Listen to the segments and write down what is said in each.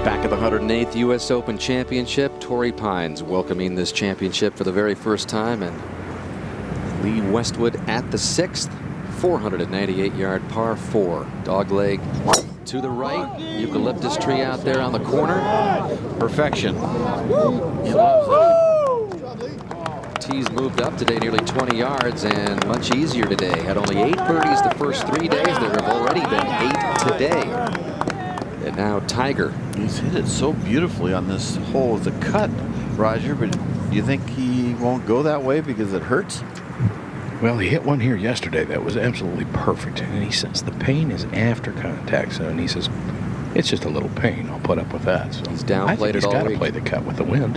Back at the 108th U.S. Open Championship, Torrey Pines welcoming this championship for the very first time, and Lee Westwood at the 6th, 498-yard par 4. Dogleg to the right, eucalyptus tree out there on the corner. Perfection. He loves it. Tees moved up today nearly 20 yards and much easier today. Had only 8 birdies the first 3 days. There have already been 8 today. And now Tiger. He's hit it so beautifully on this hole with the cut, Roger, but do you think he won't go that way because it hurts? Well, he hit one here yesterday that was absolutely perfect. And he says the pain is after contact zone. He says, it's just a little pain. I'll put up with that. So he's downplayed it all week. He's got to play the cut with the wind.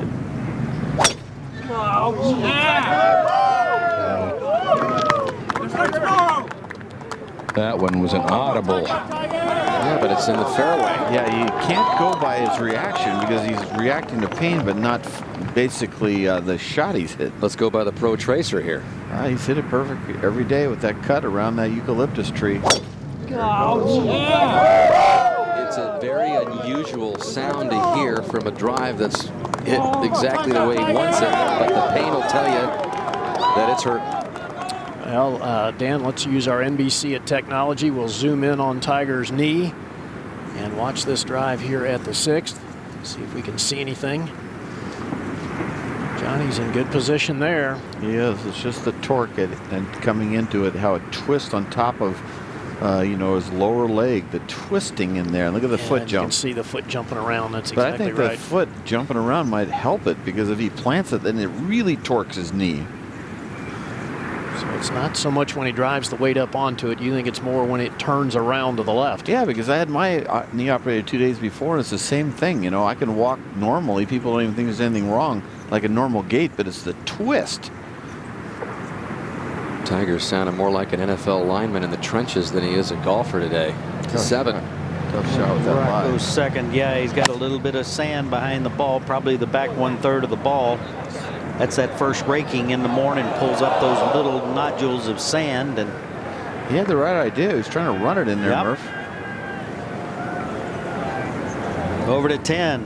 That one was an audible. Yeah, but it's in the fairway. Yeah, you can't go by his reaction because he's reacting to pain, but not basically the shot he's hit. Let's go by the Pro Tracer here. He's hit it perfect every day with that cut around that eucalyptus tree. It's a very unusual sound to hear from a drive that's hit exactly the way he wants it, but the pain will tell you that it's hurt. Well, Dan, let's use our NBC at technology. We'll zoom in on Tiger's knee and watch this drive here at the 6th. See if we can see anything. Johnny's in good position there. He is. It's just the torque and coming into it, how it twists on top of, you know, his lower leg, the twisting in there. And look at the foot jump. You can see the foot jumping around. That's but exactly right. But I think the foot jumping around might help it, because if he plants it, then it really torques his knee. So it's not so much when he drives the weight up onto it. You think it's more when it turns around to the left. Yeah, because I had my knee operated 2 days before, and it's the same thing. You know, I can walk normally. People don't even think there's anything wrong, like a normal gait, but it's the twist. Tiger sounded more like an NFL lineman in the trenches than he is a golfer today. 7. Tough shot with that line. Goes second. Yeah, he's got a little bit of sand behind the ball, probably the back 1/3 of the ball. That's that first raking in the morning, pulls up those little nodules of sand. And he had the right idea. He was trying to run it in there, yep. Murph. Over to 10.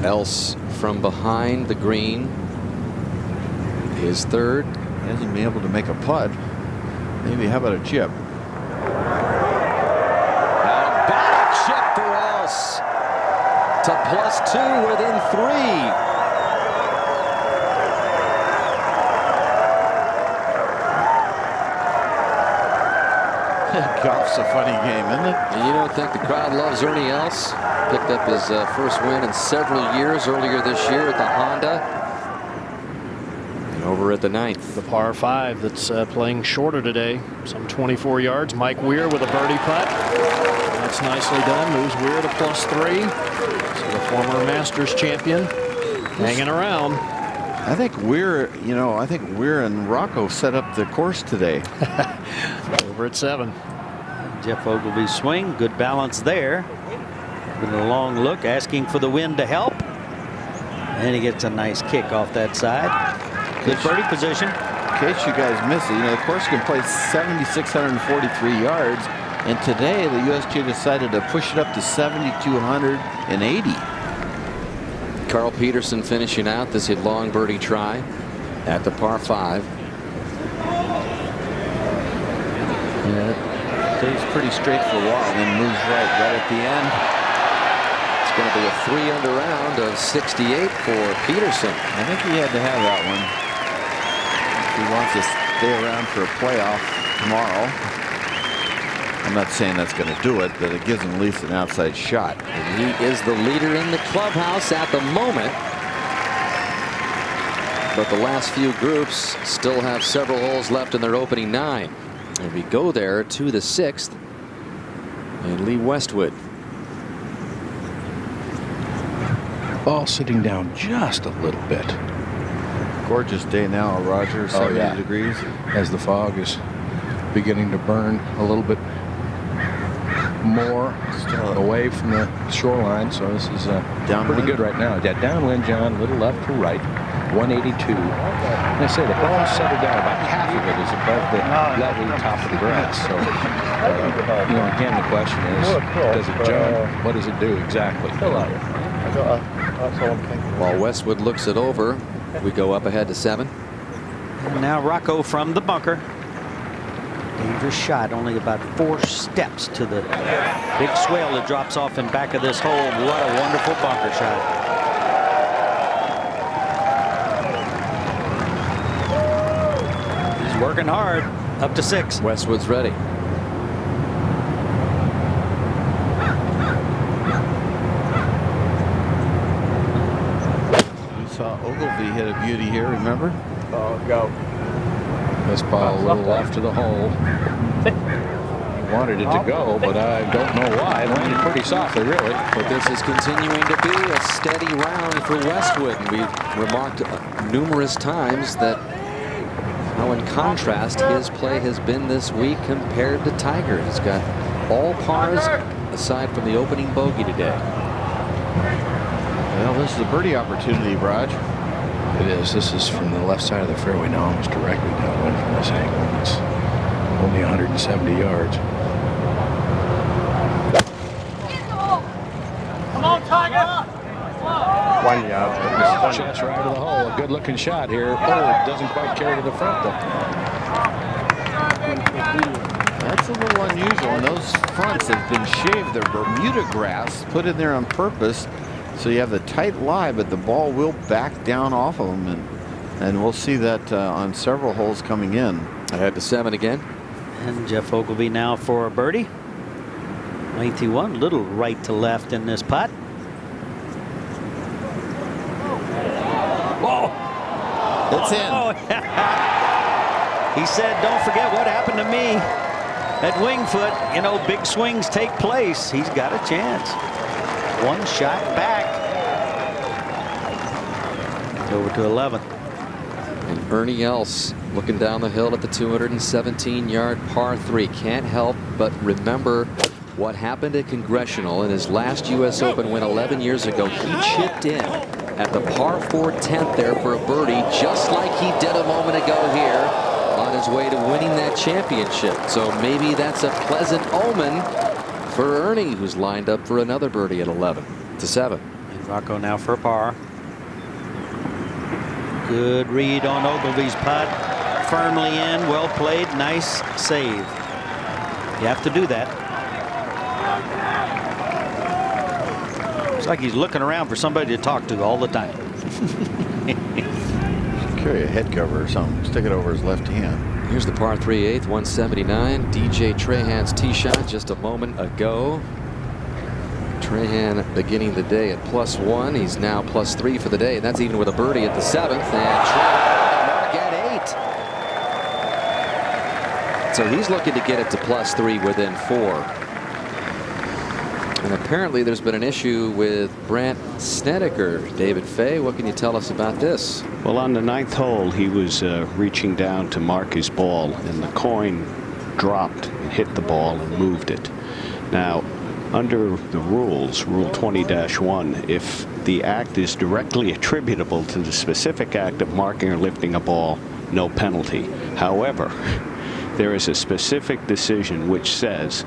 Else from behind the green. His 3rd. He hasn't been able to make a putt. Maybe how about a chip? A back chip for Else to +2 within 3. Golf's a funny game, isn't it? And you don't think the crowd loves Ernie Els? Picked up his first win in several years earlier this year at the Honda. And over at the 9th. The par 5 that's playing shorter today, some 24 yards. Mike Weir with a birdie putt. That's nicely done. Moves Weir to +3. So the former Masters champion hanging around. I think Weir, you know, I think Weir and Rocco set up the course today. Over at 7. Jeff Ogilvy swing, good balance there. With a long look, asking for the wind to help. And he gets a nice kick off that side. Good birdie position. In case you guys miss it, you know, the course can play 7,643 yards. And today, the USGA decided to push it up to 7,280. Carl Peterson finishing out this long birdie try at the par 5. Yeah, stays pretty straight for a while, and then moves right at the end. It's going to be a 3-under round of 68 for Peterson. I think he had to have that one. He wants to stay around for a playoff tomorrow. I'm not saying that's going to do it, but it gives him at least an outside shot. And he is the leader in the clubhouse at the moment. But the last few groups still have several holes left in their opening 9. And we go there to the 6th. And Lee Westwood. Ball sitting down just a little bit. Gorgeous day now, Roger. 70 degrees. As the fog is beginning to burn a little bit more away from the shoreline, so this is pretty good right now. Yeah, downwind, John, a little left to right. 182. And I say the ball settled down. About half of it is above the level top of the grass. So, you know, again, the question is, does it jump? What does it do exactly? While Westwood looks it over, we go up ahead to 7. And now Rocco from the bunker. Dangerous shot, only about 4 steps to the big swale that drops off in back of this hole. What a wonderful bunker shot. He's working hard. Up to 6. Westwood's ready. We saw Ogilvy hit a beauty here, remember? This ball a little left of the hole. He wanted it to go, but I don't know why. It landed pretty softly, really. But this is continuing to be a steady round for Westwood. And we've remarked numerous times that how in contrast his play has been this week compared to Tiger. He's got all pars aside from the opening bogey today. Well, this is a birdie opportunity, Raj. It is. This is from the left side of the fairway now, almost directly downwind from this angle. It's only 170 yards. Come on, Tiger! 1 yard. Chest right to the hole. A good-looking shot here. Oh, it doesn't quite carry to the front, though. That's a little unusual. And those fronts have been shaved. They're Bermuda grass put in there on purpose. So you have the tight lie, but the ball will back down off of them. And we'll see that on several holes coming in. Ahead to 7 again. And Jeff Ogilvy now for a birdie. Lengthy one, little right to left in this putt. Whoa! It's in. Oh, he said, don't forget what happened to me at Winged Foot. You know, big swings take place. He's got a chance. One shot back. Over to 11. And Ernie Els looking down the hill at the 217-yard par 3. Can't help but remember what happened at Congressional in his last U.S. Open win 11 years ago. He chipped in at the par 4 10th there for a birdie, just like he did a moment ago here on his way to winning that championship. So maybe that's a pleasant omen for Ernie, who's lined up for another birdie at 11 to 7. And Rocco now for a par. Good read on Ogilvy's putt. Firmly in, well played, nice save. You have to do that. It's like he's looking around for somebody to talk to all the time. Carry a head cover or something. Stick it over his left hand. Here's the par 3 8th, 179. DJ Trahan's tee shot just a moment ago. Trahan beginning the day at +1. He's now +3 for the day. And that's even with a birdie at the 7th. And Trahan mark at 8. So he's looking to get it to +3 within 4. And apparently there's been an issue with Brandt Snedeker. David Fay, what can you tell us about this? Well, on the 9th hole, he was reaching down to mark his ball, and the coin dropped and hit the ball and moved it. Now, under the rules, Rule 20-1, if the act is directly attributable to the specific act of marking or lifting a ball, no penalty. However, there is a specific decision which says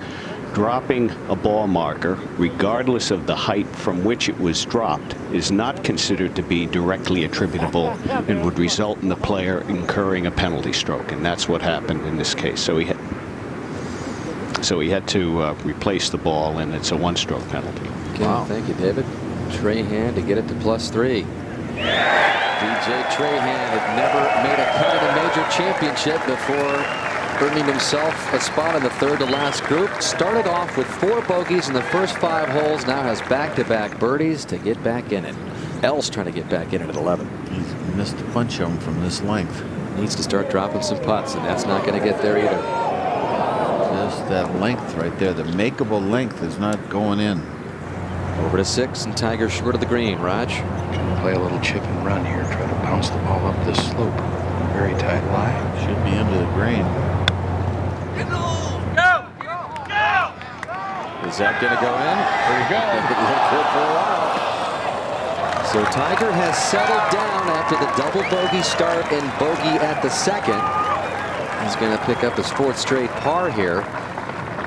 dropping a ball marker, regardless of the height from which it was dropped, is not considered to be directly attributable and would result in the player incurring a penalty stroke. And that's what happened in this case. So he had to replace the ball, and it's a 1-stroke penalty. Okay, wow. Thank you, David. Trahan to get it to +3. DJ Trahan had never made a cut in a major championship before earning himself a spot in the third to last group. Started off with 4 bogeys in the first 5 holes. Now has back-to-back birdies to get back in it. Els trying to get back in it at 11. He's missed a bunch of them from this length. Needs to start dropping some putts, and that's not going to get there either. Just that length right there, the makeable length is not going in. Over to 6, and Tiger short of the green. Raj? Trying to play a little chip and run here. Try to bounce the ball up this slope. Very tight lie. Should be into the green. Is that going to go in? There you go. It looked good for a while. So Tiger has settled down after the double bogey start and bogey at the second. He's going to pick up his 4th straight par here.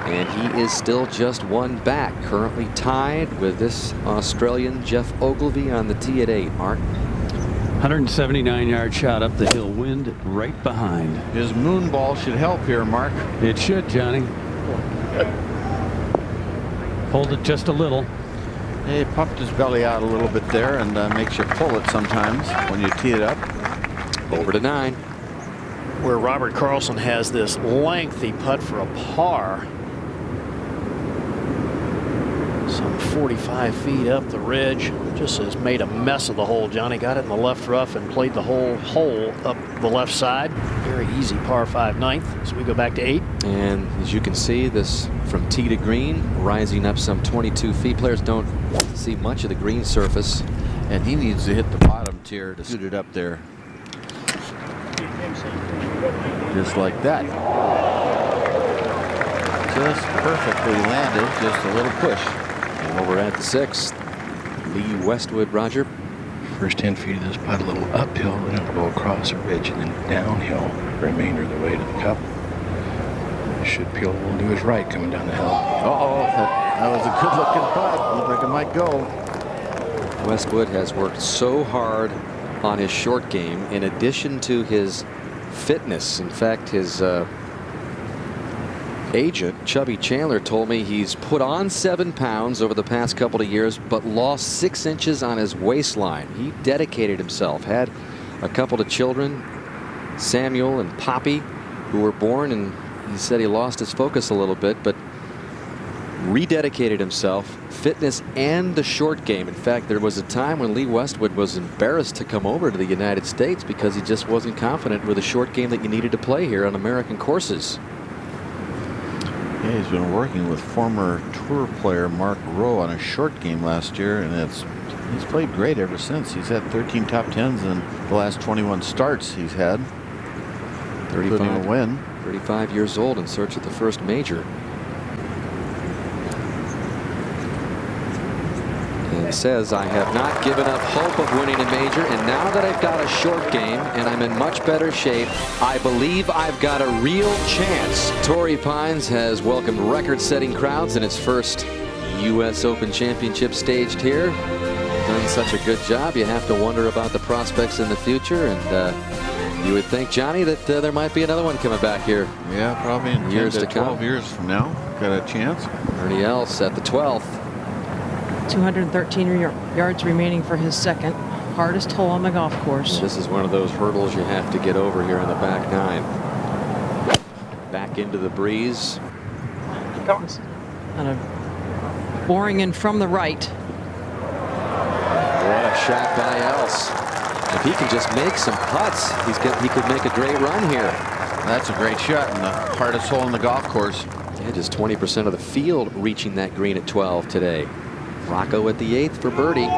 And he is still just one back, currently tied with this Australian Jeff Ogilvy on the tee at 8. Mark. 179-yard shot up the hill, wind right behind. His moon ball should help here, Mark. It should, Johnny. Hold it just a little. He pumped his belly out a little bit there, and makes you pull it sometimes when you tee it up. Over to 9. Where Robert Carlson has this lengthy putt for a par. Some 45 feet up the ridge. Just has made a mess of the hole. Johnny got it in the left rough and played the whole hole up the left side. Very easy par 5 9th. So we go back to 8. And as you can see, this from tee to green, rising up some 22 feet. Players don't see much of the green surface. And he needs to hit the bottom tier to suit it up there. Just like that. Just perfectly landed, just a little push. And over at the 6th, Lee Westwood. Roger. First 10 feet of this putt a little uphill, then it'll go across a ridge and then downhill the remainder of the way to the cup. Should peel a little to his right coming down the hill. Uh-oh, that was a good-looking putt. Looked like it might go. Westwood has worked so hard on his short game in addition to his fitness. In fact, his agent, Chubby Chandler, told me he's put on 7 pounds over the past couple of years, but lost 6 inches on his waistline. He dedicated himself, had a couple of children, Samuel and Poppy, who were born, and he said he lost his focus a little bit, but rededicated himself, fitness and the short game. In fact, there was a time when Lee Westwood was embarrassed to come over to the United States because he just wasn't confident with the short game that you needed to play here on American courses. Yeah, he's been working with former tour player Mark Rowe on a short game last year, and he's played great ever since. He's had 13 top 10s in the last 21 starts he's had, including a win. 35 years old, in search of the first major. And says, I have not given up hope of winning a major, and now that I've got a short game and I'm in much better shape, I believe I've got a real chance. Torrey Pines has welcomed record-setting crowds in its first U.S. Open Championship staged here. Done such a good job, you have to wonder about the prospects in the future, and you would think, Johnny, that there might be another one coming back here. Yeah, probably in years 10 to 12 come. years from now. Got a chance. Ernie Els at the 12th. 213 yards remaining for his second. Hardest hole on the golf course. This is one of those hurdles you have to get over here on the back 9. Back into the breeze. And a boring in from the right. What a shot by Els. If he can just make some putts, he could make a great run here. That's a great shot in the hardest hole in the golf course. Yeah, just 20% of the field reaching that green at 12 today. Rocco at the 8th for birdie.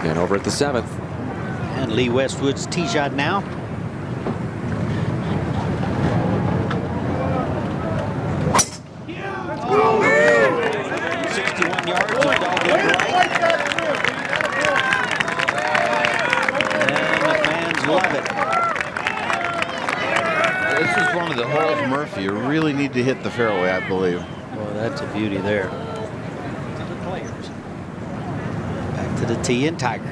And over at the 7th. And Lee Westwood's tee shot now. Murphy, you really need to hit the fairway, I believe. Well, that's a beauty there. Back to the tee and Tiger.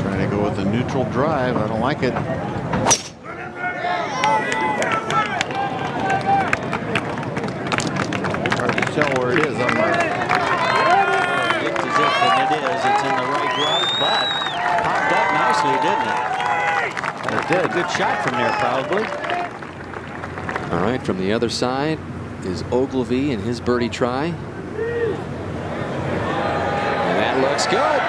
Trying to go with a neutral drive. I don't like it. Hard to tell where it is on my. Looked as if it is. It's in the right rough, but popped up nicely, didn't it? It did. A good shot from there, probably. All right, from the other side is Ogilvy and his birdie try. And that looks good.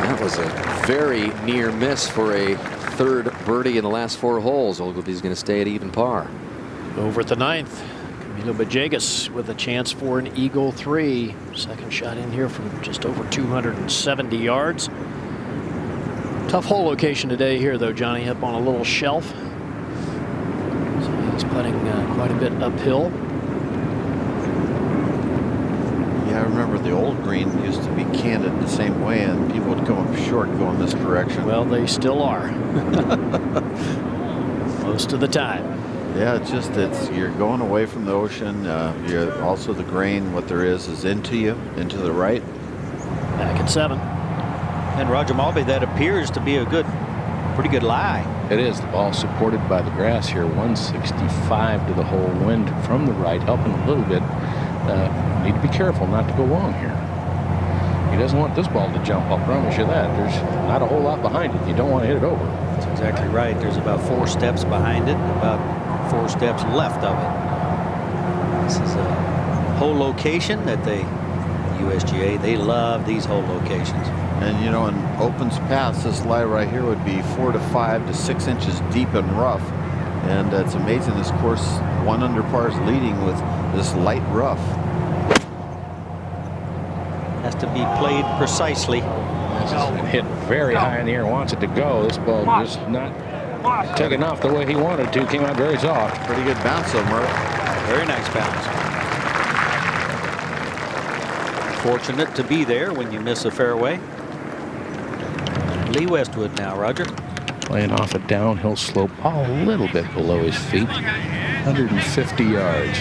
That was a very near miss for a third birdie in the last 4 holes. Ogilvy's going to stay at even par. Over at the 9th, Camilo Villegas with a chance for an eagle 3. Second shot in here from just over 270 yards. Tough hole location today here, though, Johnny, up on a little shelf. So he's putting quite a bit uphill. Yeah, I remember the old green used to be canted the same way, and people would come up short going this direction. Well, they still are. Most of the time. Yeah, it's you're going away from the ocean. You're also the grain, what there is into you, into the right. Back at 7. And Roger Malby, that appears to be a pretty good lie. It is. The ball supported by the grass here. 165 to the hole. Wind from the right, helping a little bit. Need to be careful not to go long here. He doesn't want this ball to jump, I'll promise you that. There's not a whole lot behind it. You don't want to hit it over. That's exactly right. There's about 4 steps behind it, about 4 steps left of it. This is a hole location that USGA, they love these hole locations. And you know, in opens paths, this lie right here would be 4 to 5 to 6 inches deep and rough. And it's amazing this course, 1 under par is leading with this light rough. Has to be played precisely. This is hit very high in the air, wants it to go. This ball just not taking off the way he wanted to. Came out very soft. Pretty good bounce though, Murph. Very nice bounce. Fortunate to be there when you miss a fairway. Lee Westwood now, Roger. Playing off a downhill slope a little bit below his feet. 150 yards.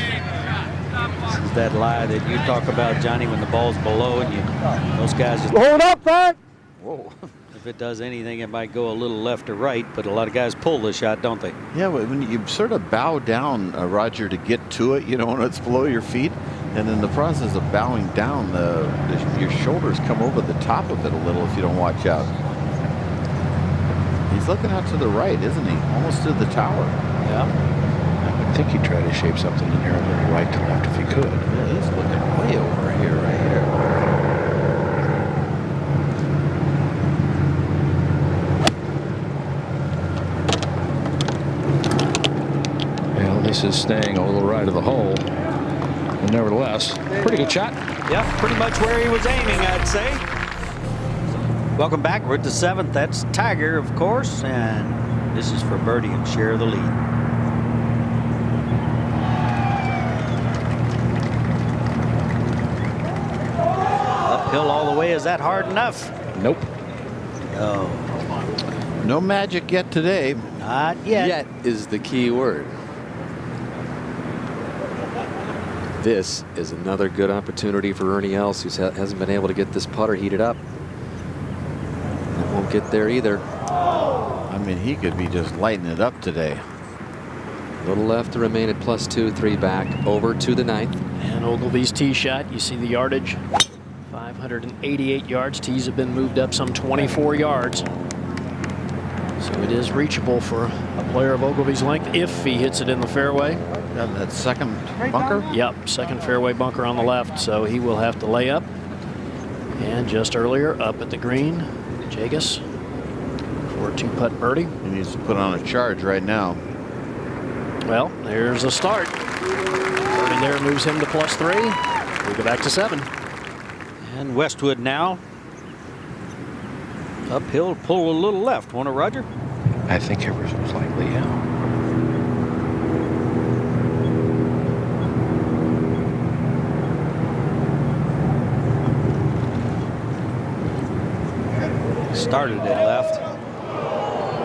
This is that lie that you talk about, Johnny, when the ball's below and those guys just hold up, Frank. Whoa. If it does anything, it might go a little left or right, but a lot of guys pull the shot, don't they? Yeah, when you sort of bow down, Roger, to get to it, you know, when it's below your feet, and in the process of bowing down, your shoulders come over the top of it a little if you don't watch out. He's looking out to the right, isn't he? Almost to the tower. Yeah. I would think he'd try to shape something in there a little right to left if he could. Yeah, he's looking way over here, right here. Well, this is staying a little right of the hole. But nevertheless, pretty good shot. Yeah, pretty much where he was aiming, I'd say. Welcome back. We're at the 7th. That's Tiger, of course, and this is for birdie and share the lead. Uphill all the way. Is that hard enough? Nope. No. No magic yet today. Not yet. Yet is the key word. This is another good opportunity for Ernie Els, who hasn't been able to get this putter heated up. It won't get there either. I mean, he could be just lighting it up today. A little left to remain at +2, 3 back, over to the 9th. And Ogilvy's tee shot, you see the yardage. 588 yards. Tees have been moved up some 24 yards. So it is reachable for a player of Ogilvy's length if he hits it in the fairway. That second bunker? Yep, second fairway bunker on the left, so he will have to lay up. And just earlier, up at the green, Jagus for a 2-putt birdie. He needs to put on a charge right now. Well, there's a start. Birdie there moves him to +3. We go back to 7. And Westwood now. Uphill, pull a little left, won't it, Roger? I think ever so slightly, yeah. Started it left.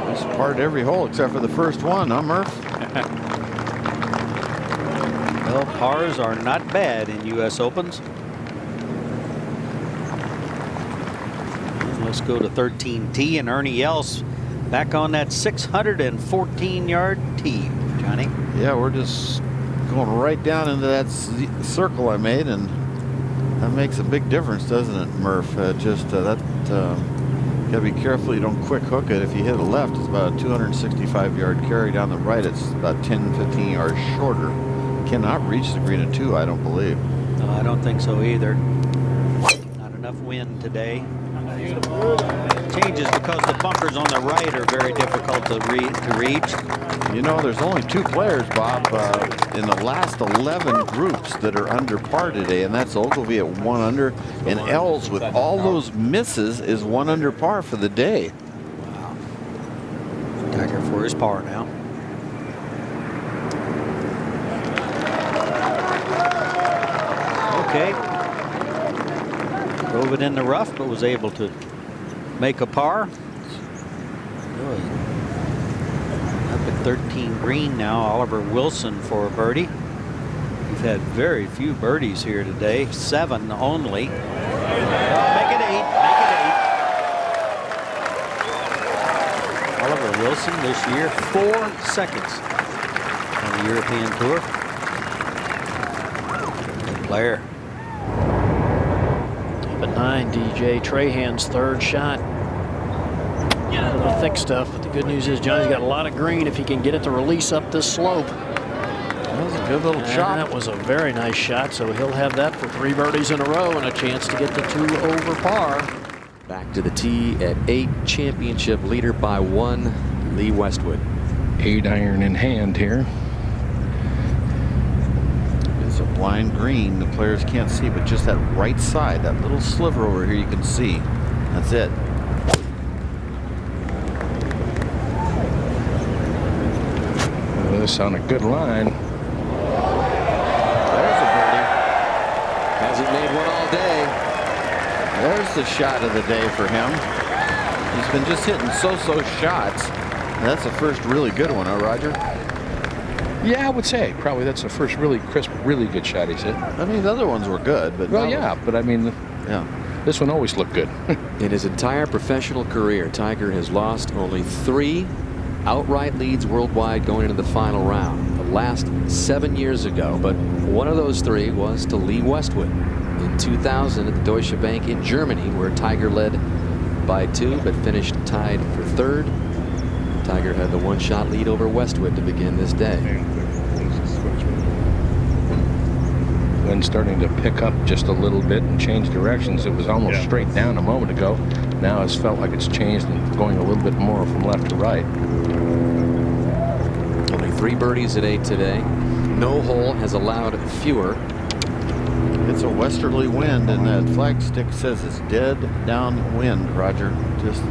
He's parred every hole except for the first one, huh, Murph? Well, pars are not bad in U.S. Opens. And let's go to 13T, and Ernie Els back on that 614-yard tee, Johnny. Yeah, we're just going right down into that circle I made, and that makes a big difference, doesn't it, Murph? You gotta be careful you don't quick hook it. If you hit it left, it's about a 265-yard carry. Down the right, it's about 10, 15 yards shorter. Cannot reach the green at 2, I don't believe. No, I don't think so either. Not enough wind today. Changes because the bunkers on the right are very difficult to reach. You know, there's only 2 players, Bob, in the last 11 groups that are under par today, and that's Ogilvy at 1 under, and Els with all those misses is 1 under par for the day. for his par now. Okay. Drove it in the rough, but was able to make a par. Up at 13 green now, Oliver Wilson for a birdie. We've had very few birdies here today, 7 only. Make it 8, make it 8. Oliver Wilson this year, 4 seconds on the European Tour. Good player. Up at 9, DJ Trahan's third shot. A little thick stuff, but the good news is Johnny's got a lot of green if he can get it to release up this slope. That was a good little shot. That was a very nice shot, so he'll have that for 3 birdies in a row and a chance to get the 2 over par. Back to the tee at 8, championship leader by 1, Lee Westwood. 8 iron in hand here. It's a blind green. The players can't see, but just that right side, that little sliver over here, you can see. That's it. This on a good line. There's a birdie. Hasn't made one all day. There's the shot of the day for him. He's been just hitting so-so shots. And that's the first really good one, huh, Roger? Yeah, I would say probably that's the first really crisp, really good shot he's hit. I mean, the other ones were good, but Well, yeah, but I mean, yeah. this one always looked good. In his entire professional career, Tiger has lost only 3 outright leads worldwide going into the final round. The last 7 years ago, but one of those 3 was to Lee Westwood in 2000 at the Deutsche Bank in Germany, where Tiger led by 2 but finished tied for 3rd. Tiger had the 1-shot lead over Westwood to begin this day. Wind starting to pick up just a little bit and change directions. It was almost straight down a moment ago. Now it's felt like it's changed and going a little bit more from left to right. Only 3 birdies at 8 today. No hole has allowed fewer. It's a westerly wind, and that flagstick says it's dead downwind, Roger. Just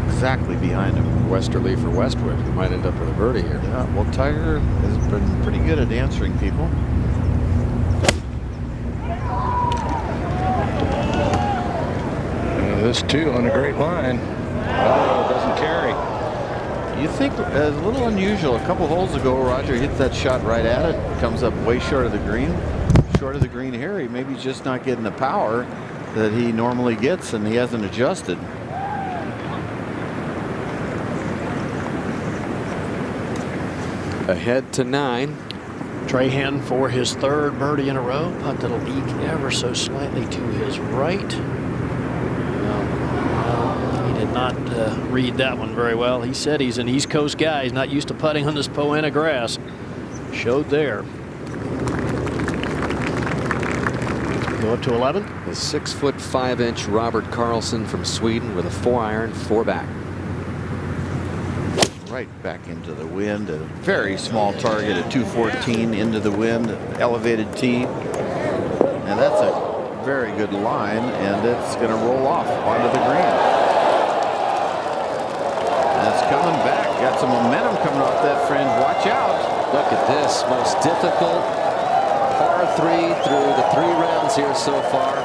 exactly behind him. Westerly for Westwood. He might end up with a birdie here. Yeah, well, Tiger has been pretty good at answering people. This too on a great line. Oh, doesn't carry. You think a little unusual. A couple holes ago, Roger hits that shot right at it. Comes up way short of the green. Short of the green here. He maybe just not getting the power that he normally gets, and he hasn't adjusted. Ahead to 9. Trahan for his 3rd birdie in a row. Putt that'll eke ever so slightly to his right. He did not read that one very well. He said he's an East Coast guy. He's not used to putting on this Poana grass. Showed there. Go up to 11. The 6'5" Robert Karlsson from Sweden with a 4-iron, 4 back. Right back into the wind. A very small target at 214 into the wind. Elevated tee. And that's a very good line, and it's going to roll off onto the green. And it's coming back. Got some momentum coming off that fringe. Watch out. Look at this. Most difficult par 3 through the 3 rounds here so far.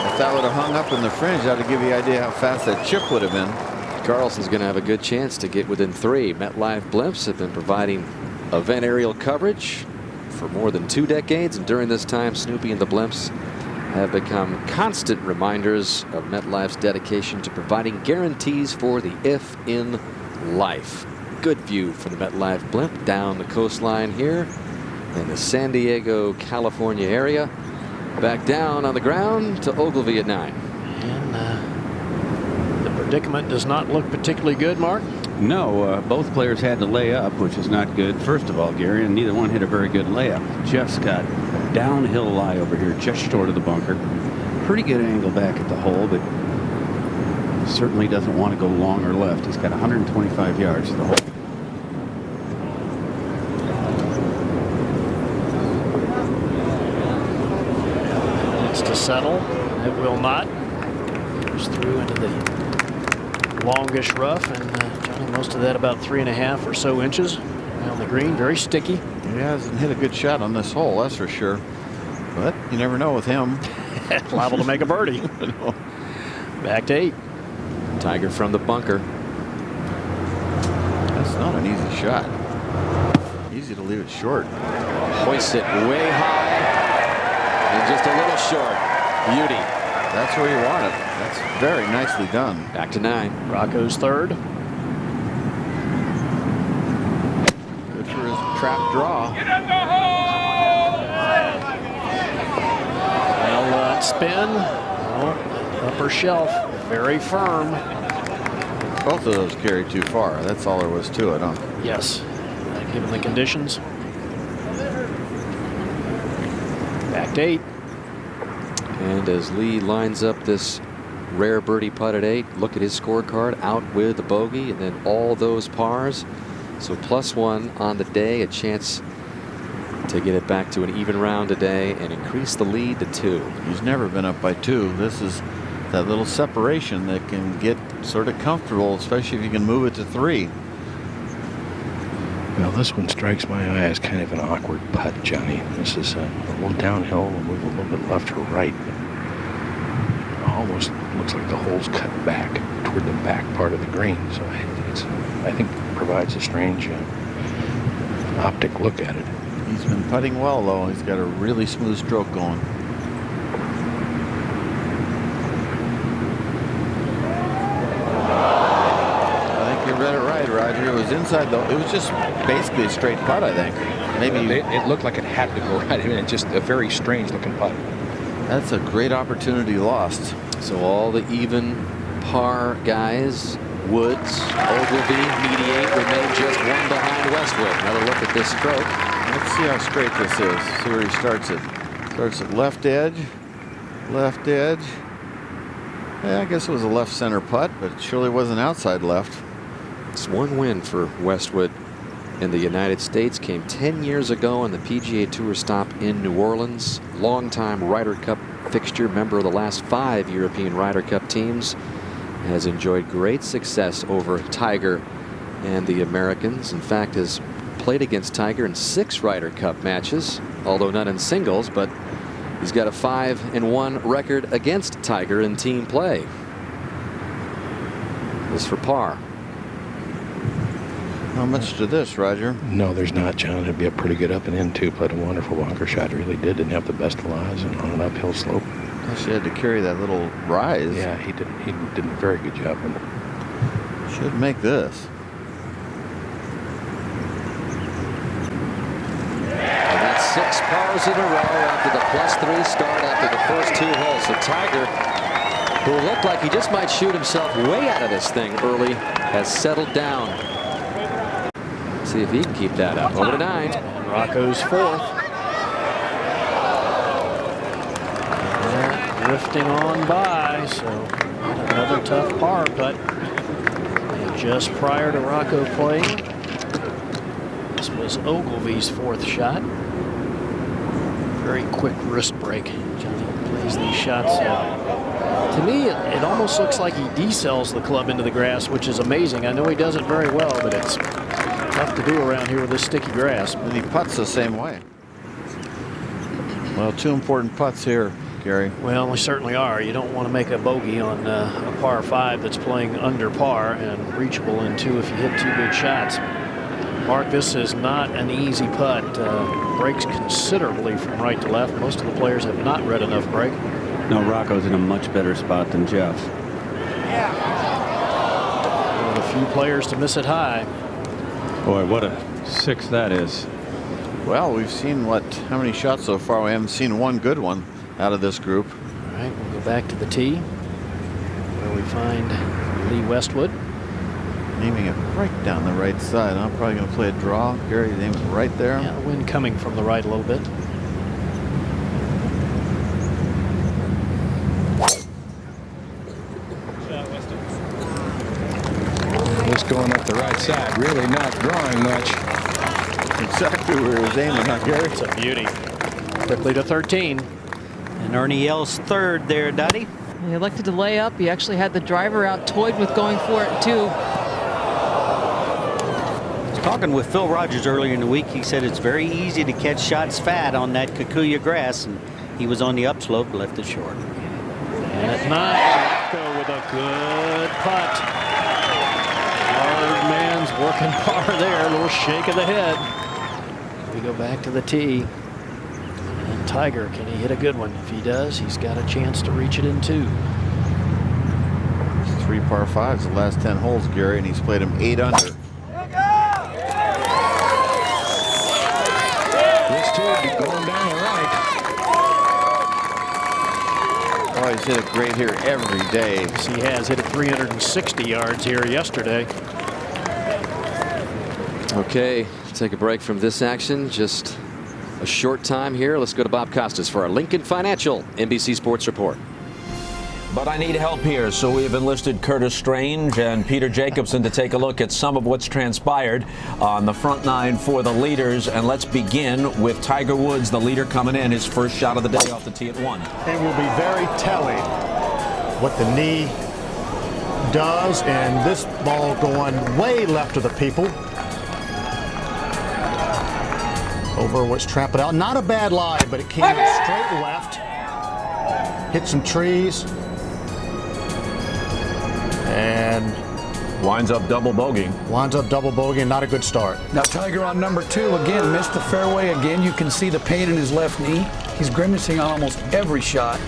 If that would have hung up in the fringe, that would give you an idea how fast that chip would have been. Karlsson's going to have a good chance to get within 3. MetLife Blimps have been providing event aerial coverage for more than 2 decades, and during this time, Snoopy and the Blimps have become constant reminders of MetLife's dedication to providing guarantees for the if in life. Good view from the MetLife Blimp down the coastline here in the San Diego, California area. Back down on the ground to Ogilvy at 9. And the predicament does not look particularly good, Mark. No, both players had to lay up, which is not good. First of all, Gary, and neither one hit a very good layup. Jeff's got a downhill lie over here, just short of the bunker. Pretty good angle back at the hole, but certainly doesn't want to go long or left. He's got 125 yards to the hole. It's to settle. It will not. Goes through into the longish rough, and Johnny, most of that about 3.5 or so inches around the green. Very sticky. He hasn't hit a good shot on this hole, that's for sure. But you never know with him. Liable to make a birdie. Back to 8. Tiger from the bunker. That's not an easy shot. Easy to leave it short. Hoists it way high and just a little short. Beauty. That's where you want it. That's very nicely done. Back to 9. Rocco's 3rd. Good for his trap draw. Well, spin. Oh, upper shelf. Very firm. Both of those carried too far. That's all there was to it, huh? Yes. Given the conditions. Back to 8. And as Lee lines up this rare birdie putt at 8, look at his scorecard, out with the bogey and then all those pars. So +1 on the day, a chance to get it back to an even round today and increase the lead to 2. He's never been up by 2. This is that little separation that can get sort of comfortable, especially if you can move it to 3. Well, this one strikes my eye as kind of an awkward putt, Johnny. This is a little downhill, and move a little bit left or right. It almost looks like the hole's cut back toward the back part of the green. So I think it provides a strange optic look at it. He's been putting well, though. He's got a really smooth stroke going. Read it right, Roger. It was inside though. It was just basically a straight putt, I think. Maybe it looked like it had to go right. I mean, it's just a very strange looking putt. That's a great opportunity lost. So all the even par guys, Woods, Ogilvy, Mediate, remain just 1 behind Westwood. Another look at this stroke. Let's see how straight this is. See where he starts it. Starts at left edge. Left edge. Yeah, I guess it was a left center putt, but it surely wasn't outside left. It's 1 win for Westwood in the United States. Came 10 years ago on the PGA Tour stop in New Orleans. Longtime Ryder Cup fixture, member of the last 5 European Ryder Cup teams. Has enjoyed great success over Tiger and the Americans. In fact, has played against Tiger in 6 Ryder Cup matches, although none in singles, but he's got a 5-1 record against Tiger in team play. This for par. How much to this, Roger? No, there's not, John. It'd be a pretty good up and in, too. Played a wonderful bunker shot. Really did. Didn't have the best of lies and on an uphill slope. Guess he had to carry that little rise. Yeah, he did a very good job. Should make this. And that's 6 pars in a row after the +3 start after the first 2 holes. So Tiger, who looked like he just might shoot himself way out of this thing early, has settled down. See if he can keep that up. Over to 9. And Rocco's 4th. Drifting on by, so another tough par putt. And just prior to Rocco playing, this was Ogilvy's 4th shot. Very quick wrist break. Johnny plays these shots. To me, it almost looks like he decells the club into the grass, which is amazing. I know he does it very well, but it's tough to do around here with this sticky grass. And he putts the same way. Well, 2 important putts here, Gary. Well, they certainly are. You don't want to make a bogey on a par 5 that's playing under par and reachable in 2 if you hit 2 good shots. Mark, this is not an easy putt. Breaks considerably from right to left. Most of the players have not read enough break. No, Rocco's in a much better spot than Jeff. One of the few players to miss it high. Boy, what a 6 that is. Well, we've seen how many shots so far? We haven't seen one good one out of this group. All right, we'll go back to the tee where we find Lee Westwood. Aiming it right down the right side. I'm probably going to play a draw. Gary's aiming it right there. Yeah, the wind coming from the right a little bit. Just going up the right side, really not drawing much. Exactly where he was aiming, huh, Gary? It's a beauty. Quickly to 13. And Ernie Els 3rd there, Dottie. He elected to lay up. He actually had the driver out, toyed with going for it too. Talking with Phil Rogers earlier in the week, he said it's very easy to catch shots fat on that Kikuyu grass, and he was on the upslope, left it short. And at 9, Rocco with a good putt. Hard man's working par there. A little shake of the head. We go back to the tee. And Tiger, can he hit a good one? If he does, he's got a chance to reach it in 2. 3 par 5s the last 10 holes, Gary, and he's played them 8 under. This too going down the right. Oh, he's hit it great here every day. Yes, he has hit it 360 yards here yesterday. Okay, take a break from this action. Just a short time here. Let's go to Bob Costas for our Lincoln Financial NBC Sports Report. But I need help here, so we have enlisted Curtis Strange and Peter Jacobson to take a look at some of what's transpired on the front 9 for the leaders. And let's begin with Tiger Woods, the leader, coming in, his first shot of the day off the tee at 1. It will be very telling what the knee does, and this ball going way left of the people. Over what's trampled out. Not a bad lie, but it came straight left. Hit some trees. And winds up double bogeying. Not a good start. Now Tiger on number 2 again missed the fairway again. You can see the pain in his left knee. He's grimacing on almost every shot.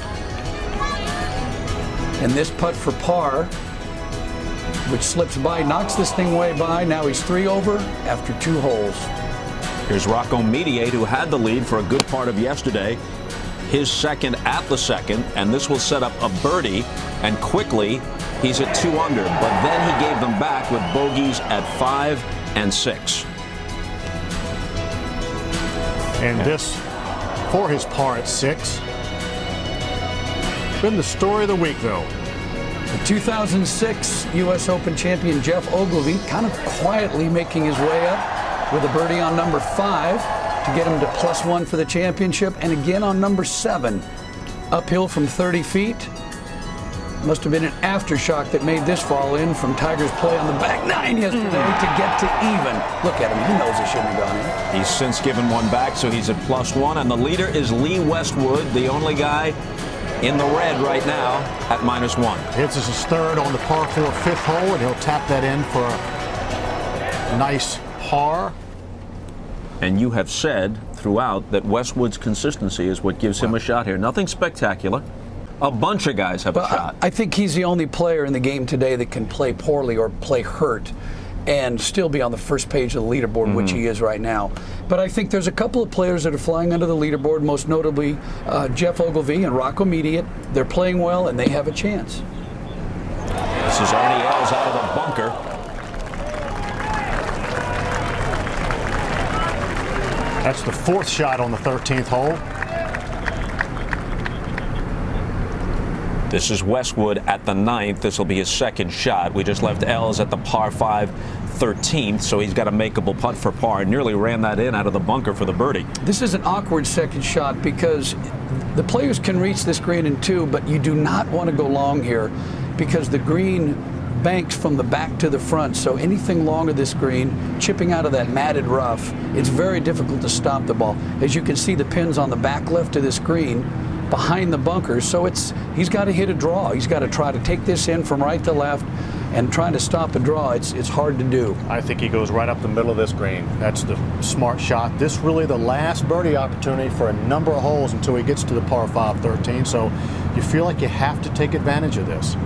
And this putt for par, which slips by, knocks this thing way by. Now he's 3 over after 2 holes. Here's Rocco Mediate, who had the lead for a good part of yesterday. His second at the second, and this will set up a birdie, and quickly he's at 2 under, but then he gave them back with bogeys at 5 and 6. And this, for his par at 6. Been the story of the week, though. The 2006 U.S. Open champion Jeff Ogilvy kind of quietly making his way up with a birdie on number 5 to get him to +1 for the championship, and again on number 7, uphill from 30 feet. Must have been an aftershock that made this fall in from Tiger's play on the back 9 yesterday to get to even. Look at him. He knows he shouldn't have gone in. He's since given one back, so he's at +1. And the leader is Lee Westwood, the only guy in the red right now at -1. Hits his 3rd on the par 4 5th hole, and he'll tap that in for a nice par. And you have said throughout that Westwood's consistency is what gives him a shot here. Nothing spectacular. A bunch of guys have a shot. I think he's the only player in the game today that can play poorly or play hurt and still be on the first page of the leaderboard, which he is right now. But I think there's a couple of players that are flying under the leaderboard, most notably Jeff Ogilvy and Rocco Mediate. They're playing well, and they have a chance. This is Ernie Els out of the bunker. That's the 4th shot on the 13th hole. This is Westwood at the 9th. This will be his 2nd shot. We just left Els at the par 5 13th, so he's got a makeable putt for par. Nearly ran that in out of the bunker for the birdie. This is an awkward 2nd shot because the players can reach this green in 2, but you do not want to go long here because the green banks from the back to the front, so anything long of this green, chipping out of that matted rough, it's very difficult to stop the ball. As you can see, the pins on the back left of this green behind the bunkers, so he's got to hit a draw. He's got to try to take this in from right to left and trying to stop a draw. It's hard to do. I think he goes right up the middle of this green. That's the smart shot. This really the last birdie opportunity for a number of holes until he gets to the par 5 13, so you feel like you have to take advantage of this.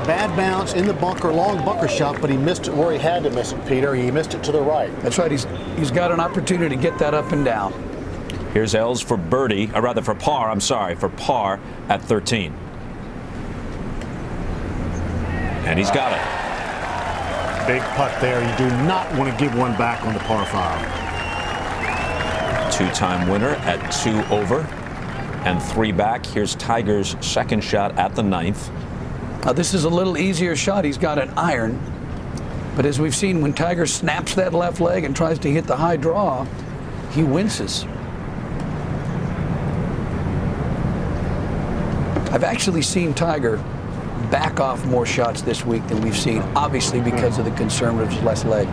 Bad bounce in the bunker, long bunker shot, but he missed it where he had to miss it, Peter. He missed it to the right. That's right. He's got an opportunity to get that up and down. Here's Els for birdie, or rather for par, for par at 13. And he's got it. Big putt there. You do not want to give one back on the par 5. 2-time winner at 2 over. and 3 back. Here's Tiger's second shot at the 9th. Now this is a little easier shot. He's got an iron. But as we've seen, when Tiger snaps that left leg and tries to hit the high draw, he winces. I've actually seen Tiger back off more shots this week than we've seen, obviously because of the concern of his left leg.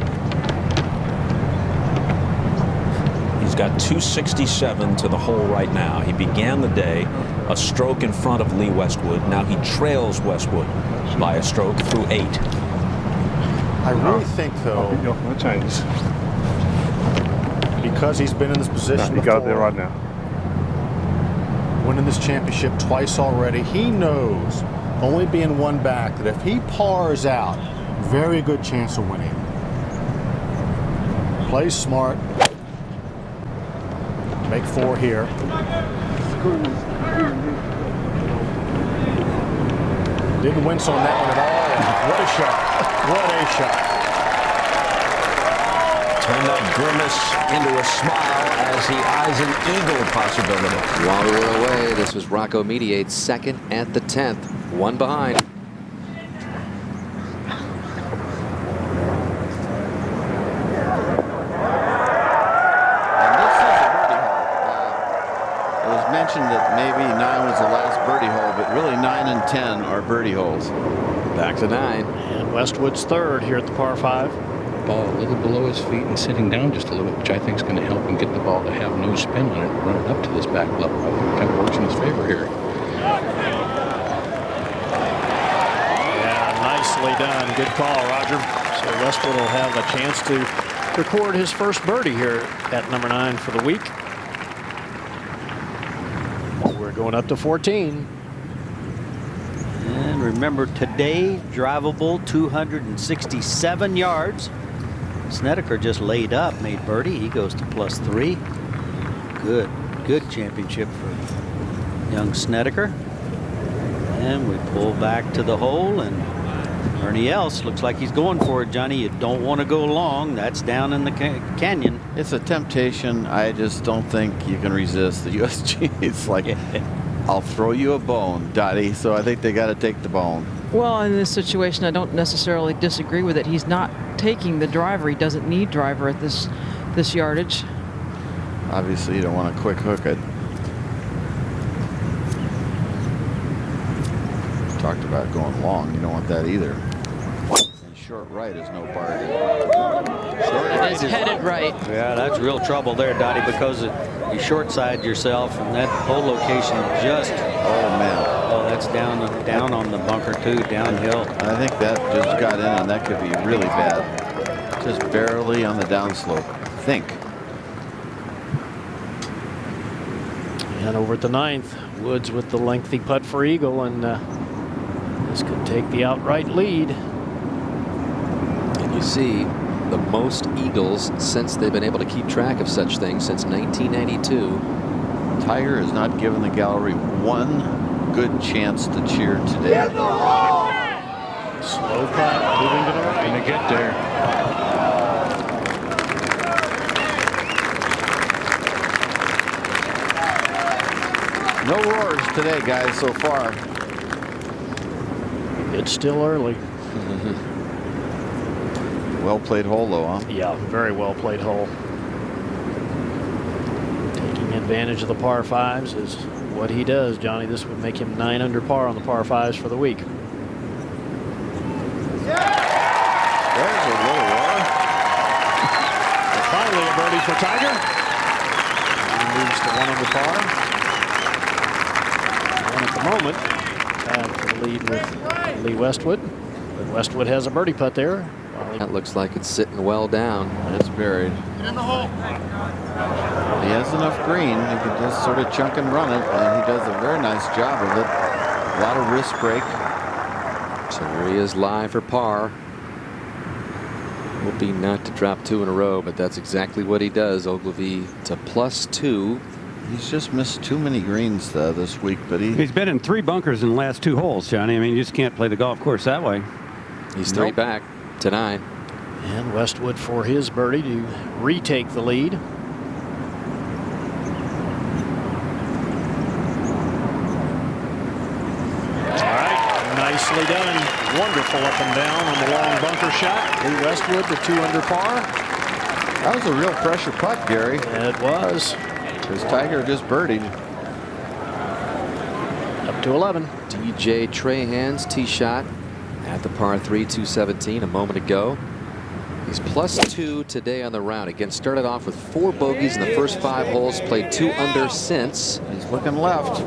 He's got 267 to the hole right now. He began the day a stroke in front of Lee Westwood. Now he trails Westwood by a stroke through 8. I really think, though, because he's been in this position before, got there right now. winning this championship twice already, he knows, only being 1 back, that if he pars out, very good chance of winning. Plays smart. Make 4 here. Didn't wince on that one at all. What a shot. What a shot. Turned that grimace into a smile as he eyes an eagle possibility. While we were away, this was Rocco Mediate's second at the 10th. 1 behind. That maybe 9 was the last birdie hole, but really 9 and 10 are birdie holes. Back to 9. And Westwood's third here at the par 5. Ball a little below his feet and sitting down just a little bit, which I think is going to help him get the ball to have no spin on it and run it up to this back level. I think it kind of works in his favor here. Yeah, nicely done. Good call, Roger. So Westwood will have a chance to record his first birdie here at number 9 for the week. We're going up to 14. And remember, today, drivable 267 yards. Snedeker just laid up, made birdie. He goes to +3. Good championship for young Snedeker. And we pull back to the hole, and Ernie Els looks like he's going for it, Johnny. You don't want to go long. That's down in the canyon. It's a temptation. I just don't think you can resist the USG. It's like, I'll throw you a bone, Dottie. So I think they got to take the bone. Well, in this situation, I don't necessarily disagree with it. He's not taking the driver. He doesn't need driver at this yardage. Obviously, you don't want to quick hook it. Talked about going long. You don't want that either. And short right is no bargain. It is headed right. Yeah, that's real trouble there, Dottie, because you short side yourself, and that hole location just. Oh man. Oh, that's down on the bunker too, downhill. I think that just got in, and that could be really bad. Just barely on the downslope. I think. And over at the 9th, Woods with the lengthy putt for eagle, and this could take the outright lead. And you see the most eagles since they've been able to keep track of such things since 1992. Tiger has not given the gallery one good chance to cheer today. Slow putt, moving to the right. Going to get there. No roars today, guys, so far. It's still early. Well played hole, though, huh? Yeah, very well played hole. Taking advantage of the par 5s is what he does, Johnny. This would make him 9 under par on the par 5s for the week. There's a little roar. Finally a birdie for Tiger. He moves to 1 under par. And at the moment, tied for the lead with Lee Westwood. But Westwood has a birdie putt there. That looks like it's sitting well down. It's buried. In the hole. He has enough green. He can just sort of chunk and run it, and he does a very nice job of it. A lot of wrist break. So here he is live for par. Hoping not to drop 2 in a row, but that's exactly what he does. Ogilvy to +2. He's just missed too many greens this week, but he's been in 3 bunkers in the last 2 holes, Johnny. I mean, you just can't play the golf course that way. He's 3 back to 9. And Westwood for his birdie to retake the lead. Nicely done. Wonderful up and down on the long bunker shot. Lee Westwood, the 2 under par. That was a real pressure putt, Gary. It was. Because Tiger just birdied. Up to 11. DJ Trahan's tee shot at the par 3, 217 a moment ago. He's +2 today on the round. Again, started off with 4 bogeys in the first 5 holes, played 2 under since. He's looking left.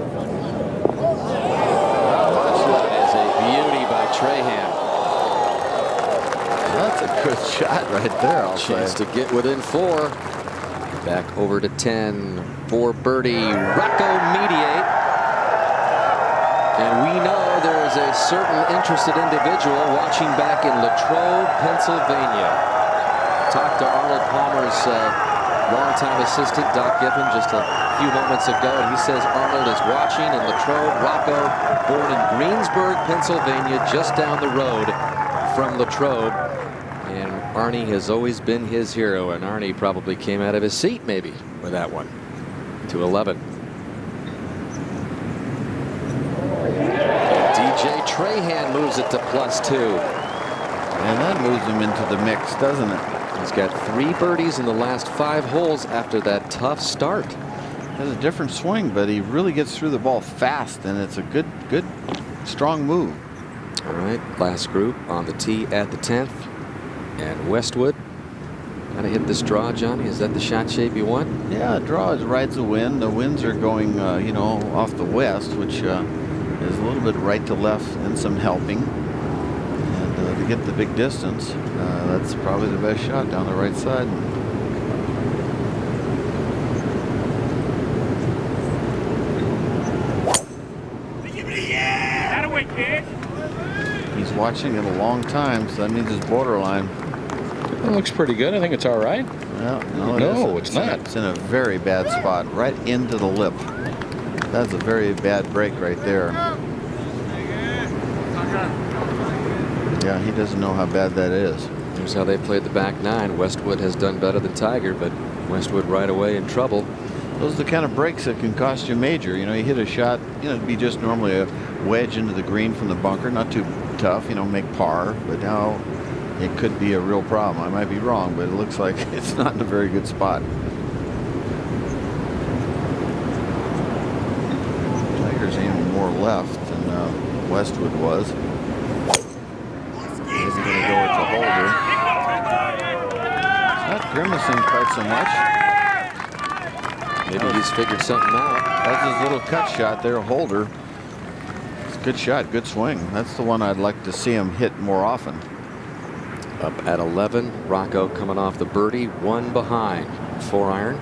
That is a beauty by Trahan. That's a good shot right there, I'll say. Chance to get within 4. Back over to 10 for birdie. Rocco Mediate. And we know there is a certain interested individual watching back in Latrobe, Pennsylvania. Talked to Arnold Palmer's longtime assistant, Doc Giffen, just a few moments ago, and he says Arnold is watching in Latrobe. Rocco, born in Greensburg, Pennsylvania, just down the road from Latrobe. And Arnie has always been his hero, and Arnie probably came out of his seat maybe with that one. To 11. DJ Trahan moves it to +2. And that moves him into the mix, doesn't it? He's got 3 birdies in the last 5 holes after that tough start. Has a different swing, but he really gets through the ball fast, and it's a good, strong move. All right, last group on the tee at the 10th. And Westwood. How to hit this draw, Johnny? Is that the shot shape you want? Yeah, draw rides the wind. The winds are going, you know, off the west, which is a little bit right to left and some helping. And to get the big distance, that's probably the best shot down the right side. He's watching it a long time, so that means it's borderline. It looks pretty good. I think it's all right. Well, no, it's not. It's in a very bad spot, right into the lip. That's a very bad break right there. Yeah, he doesn't know how bad that is. Here's how they played the back 9. Westwood has done better than Tiger, but Westwood right away in trouble. Those are the kind of breaks that can cost you major. You know, you hit a shot, you know, it'd be just normally a wedge into the green from the bunker, not too tough, you know, make par, but now it could be a real problem. I might be wrong, but it looks like it's not in a very good spot. Tiger's aiming more left than Westwood was. Maybe going to go with the holder. It's not grimacing quite so much. Maybe he's figured something out. That's his little cut shot there, holder. It's a good shot, good swing. That's the one I'd like to see him hit more often. Up at 11, Rocco coming off the birdie, 1 behind. 4-iron.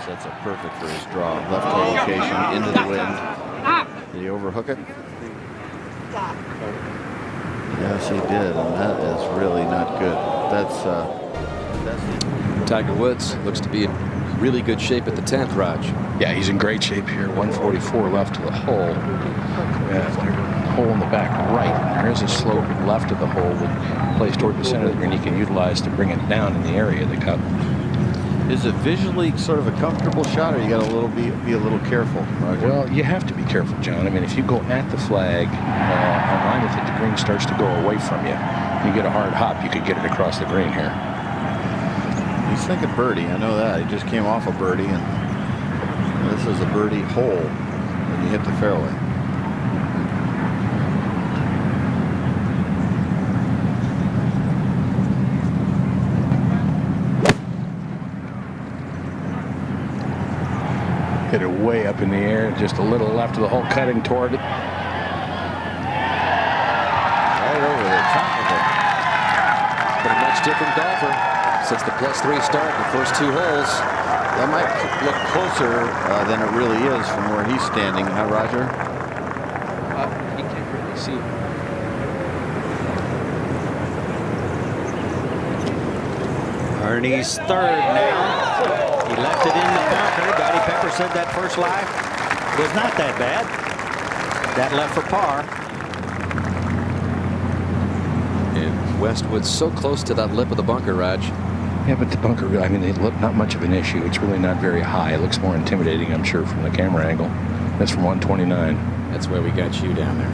Sets up perfect for his draw. Left toe location into the wind. Did he overhook it? Yes, he did, and that is really not good. That's Tiger Woods looks to be in really good shape at the 10th, Raj. Yeah, he's in great shape here. 144 left to the hole. Hole in the back right. There is a slope left of the hole that plays toward the center of the green. You can utilize to bring it down in the area of the cup. Is it visually sort of a comfortable shot, or you got to be a little careful, Roger? Well, you have to be careful, John. I mean, if you go at the flag, on line with it, the green starts to go away from you. You get a hard hop, you could get it across the green here. He's thinking birdie. I know that. He just came off a birdie, and this is a birdie hole when you hit the fairway. Hit it way up in the air, just a little left of the hole, cutting toward it. Right over the top of it. But a much different golfer since the +3 start in the first 2 holes. That might look closer than it really is from where he's standing, huh, Roger? He can't really see. Ernie's third now. He left it in the bunker. Dottie Pepper said that first lie was not that bad. That left for par. And Westwood's so close to that lip of the bunker, Raj. Yeah, but the bunker, I mean, they look not much of an issue. It's really not very high. It looks more intimidating, I'm sure, from the camera angle. That's from 129. That's where we got you down there.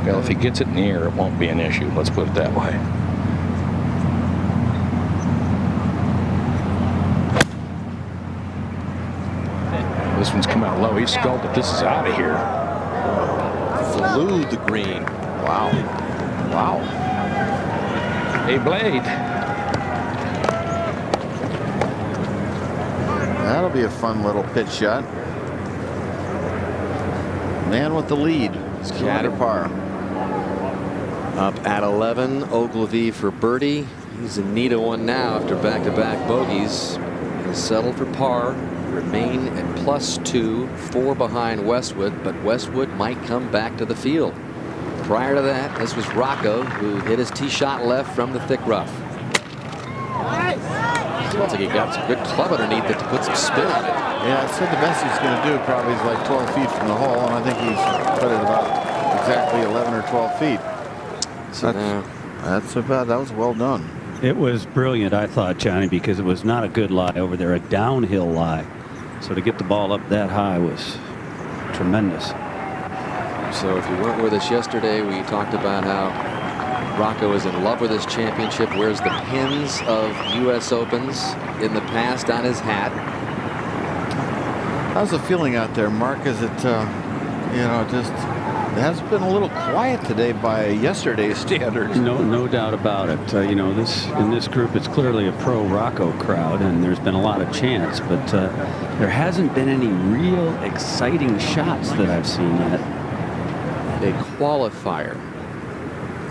Well, if he gets it in the air, it won't be an issue. Let's put it that way. This one's come out low. He's sculled it. This is out of here. Flew the green. Wow. Wow. A blade. That'll be a fun little pitch shot. Man with the lead. It's 2 under par. Up at 11, Ogilvy for birdie. He's in need of one now after back-to-back bogeys. He'll settle for par, remain at +2, 4 behind Westwood, but Westwood might come back to the field. Prior to that, this was Rocco, who hit his tee shot left from the thick rough. Looks like he got some good club underneath it to put some spin on it. Yeah, I said the best he's going to do probably is like 12 feet from the hole, and I think he's put it about exactly 11 or 12 feet. So that was well done. It was brilliant, I thought, Johnny, because it was not a good lie over there, a downhill lie. So to get the ball up that high was tremendous. So if you weren't with us yesterday, we talked about how Rocco is in love with his championship, wears the pins of U.S. Opens in the past on his hat. How's the feeling out there, Mark? Is it, it has been a little quiet today by yesterday's standards. No doubt about it. In this group, it's clearly a pro Rocco crowd, and there's been a lot of chants, but there hasn't been any real exciting shots that I've seen yet. A qualifier.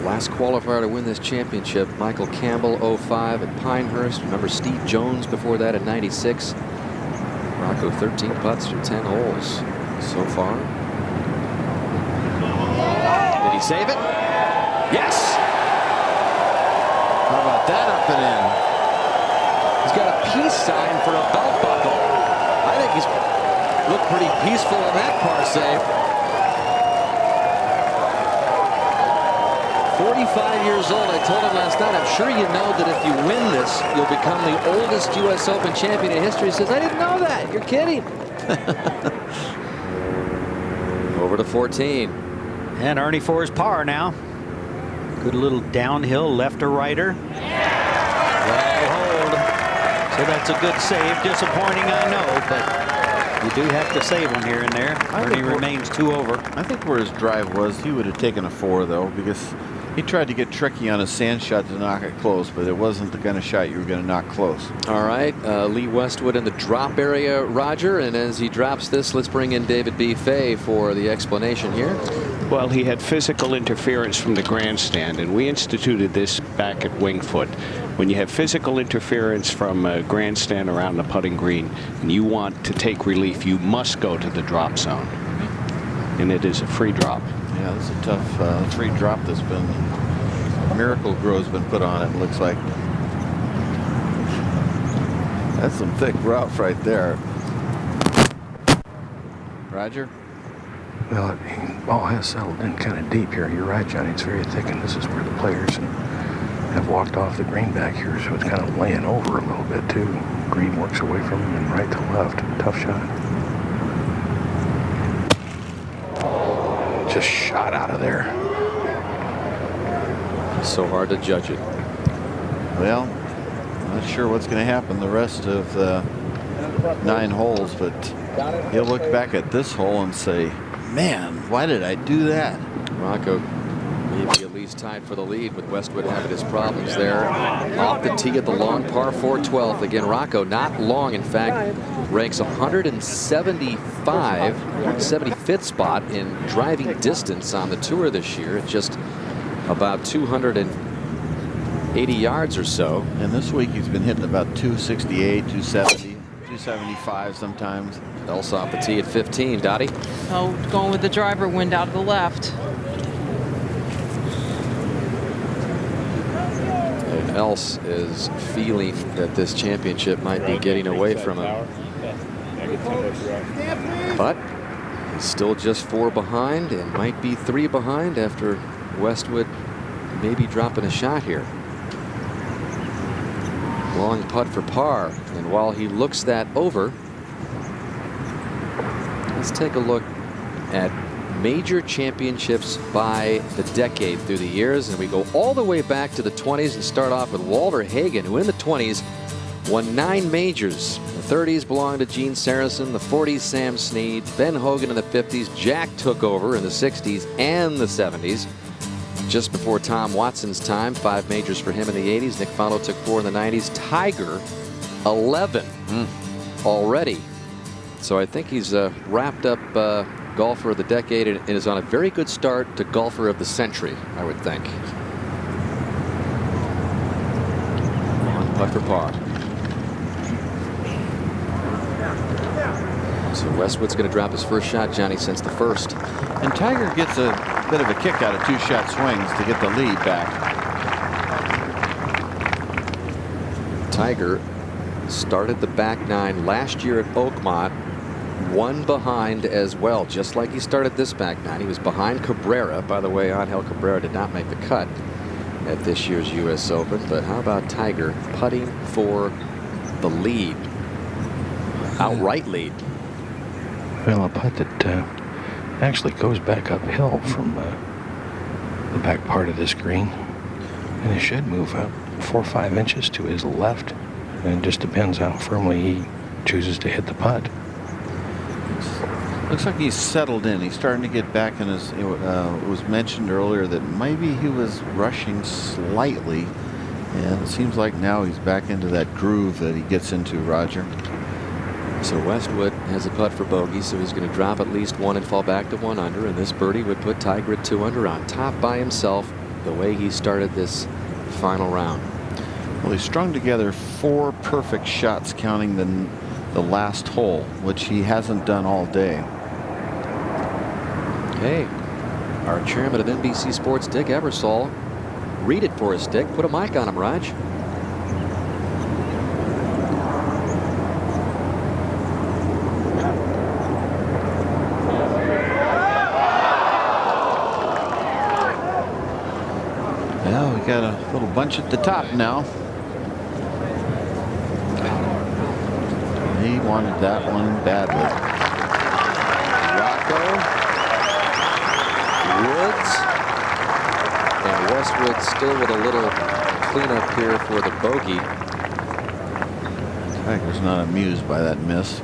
Last qualifier to win this championship, Michael Campbell, 05 at Pinehurst. Remember Steve Jones before that at 96. Rocco 13 putts through 10 holes so far. Did he save it? Yes! How about that up and in? He's got a peace sign for a belt buckle. I think he's looked pretty peaceful in that par save. 45 years old. I told him last night, I'm sure you know that if you win this, you'll become the oldest U.S. Open champion in history. He says, I didn't know that. You're kidding. Over to 14. And Ernie for his par now. Good little downhill left to righter. Well, hold. So that's a good save. Disappointing, I know, but you do have to save him here and there. Ernie remains 2 over. I think where his drive was, he would have taken a 4 though, because he tried to get tricky on a sand shot to knock it close, but it wasn't the kind of shot you were going to knock close. All right, Lee Westwood in the drop area, Roger, and as he drops this, let's bring in David B. Fay for the explanation here. Well, he had physical interference from the grandstand, and we instituted this back at Winged Foot. When you have physical interference from a grandstand around the putting green and you want to take relief, you must go to the drop zone. And it is a free drop. Yeah, this is a tough free drop that's been, Miracle Grow's been put on it, looks like. That's some thick rough right there. Roger? Well, the ball has settled in kind of deep here. You're right, Johnny. It's very thick, and this is where the players have walked off the green back here, so it's kind of laying over a little bit, too. Green works away from him and right to left. Tough shot. Just shot out of there. So hard to judge it. Well, not sure what's going to happen the rest of the 9 holes, but he'll look back at this hole and say, man, why did I do that? Rocco maybe at least tied for the lead with Westwood having his problems there. Off the tee at the long par 4 12th. Again, Rocco not long, in fact, ranks 175th spot in driving distance on the tour this year. It's just about 280 yards or so. And this week he's been hitting about 268, 270, 275 sometimes. Else off the tee at 15. Dottie? Oh, going with the driver wind out of the left. And Else is feeling that this championship might be getting away from him. But he's still just 4 behind and might be 3 behind after Westwood maybe dropping a shot here. Long putt for par, and while he looks that over, Let's take a look at major championships by the decade through the years, and we go all the way back to the 20s and start off with Walter Hagen, who in the 20s won 9 majors. The 30s belonged to Gene Sarazen, the 40s Sam Snead, Ben Hogan in the 50s, Jack took over in the 60s and the 70s. Just before Tom Watson's time, 5 majors for him in the 80s. Nick Faldo took 4 in the 90s. Tiger, 11 already. So I think he's wrapped up golfer of the decade and is on a very good start to golfer of the century, I would think. On putt for par. So Westwood's going to drop his first shot, Johnny, since the first. And Tiger gets a bit of a kick out of 2-shot swings to get the lead back. Tiger started the back 9 last year at Oakmont, 1 behind as well, just like he started this back 9. He was behind Cabrera. By the way, Angel Cabrera did not make the cut at this year's U.S. Open. But how about Tiger putting for the lead, outright lead? Well, a putt that actually goes back uphill from the back part of this green, and it should move up 4 or 5 inches to his left, and it just depends how firmly he chooses to hit the putt. Looks like he's settled in. He's starting to get back in his. It was mentioned earlier that maybe he was rushing slightly, and it seems like now he's back into that groove that he gets into, Roger. So Westwood has a putt for bogey, so he's going to drop at least 1 and fall back to 1 under, and this birdie would put Tiger at 2 under on top by himself, the way he started this final round. Well, he strung together 4 perfect shots, counting the last hole, which he hasn't done all day. Hey, our chairman of NBC Sports, Dick Ebersol, read it for us, Dick. Put a mic on him, Raj. Well, we got a little bunch at the top now. He wanted that one badly. Rocco, Woods, and Westwood still with a little cleanup here for the bogey. Tiger's not amused by that miss.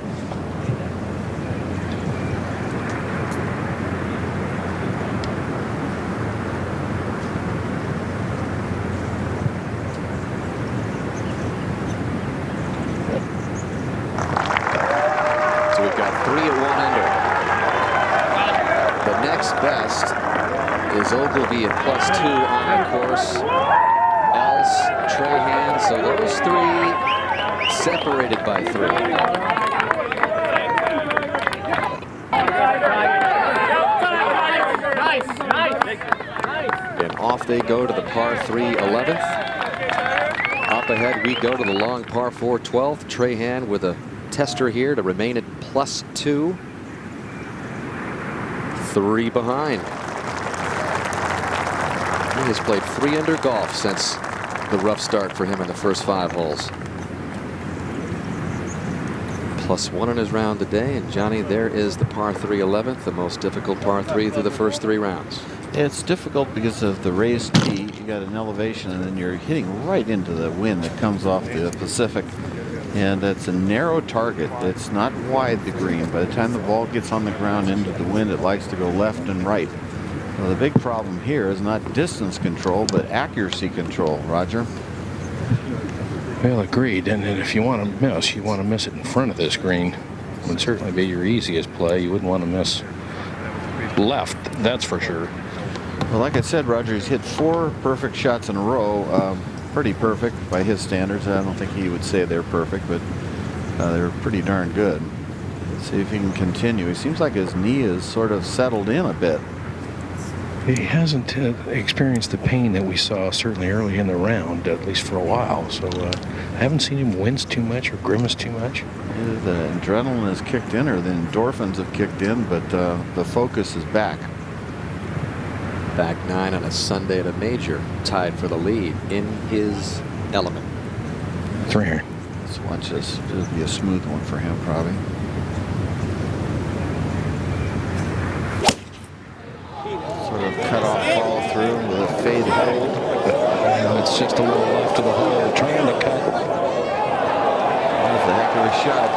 Ogilvy at +2 on the course. Els, Trahan, so those 3 separated by 3. And off they go to the par 3 11th. Up ahead we go to the long par 4 12th. Trahan with a tester here to remain at +2. 3 behind. He has played 3 under golf since the rough start for him in the first 5 holes. +1 in his round today, and Johnny, there is the par 3 11th, the most difficult par 3 through the first 3 rounds. It's difficult because of the raised tee. You got an elevation, and then you're hitting right into the wind that comes off the Pacific, and it's a narrow target. It's not wide, the green. By the time the ball gets on the ground into the wind, it likes to go left and right. Well, the big problem here is not distance control, but accuracy control, Roger. Well, agreed. And if you want to miss, you want to miss it in front of this green. It would certainly be your easiest play. You wouldn't want to miss left, that's for sure. Well, like I said, Roger, he's hit 4 perfect shots in a row. Pretty perfect by his standards. I don't think he would say they're perfect, but they're pretty darn good. Let's see if he can continue. He seems like his knee is sort of settled in a bit. He hasn't experienced the pain that we saw certainly early in the round, at least for a while. So I haven't seen him wince too much or grimace too much. Either the adrenaline has kicked in or the endorphins have kicked in, but the focus is back. Back 9 on a Sunday at a major, tied for the lead in his element. 300. Let's watch this. It'll be a smooth one for him, probably. hold. It's just a little left of the hole, trying to cut. That's a heck of a shot.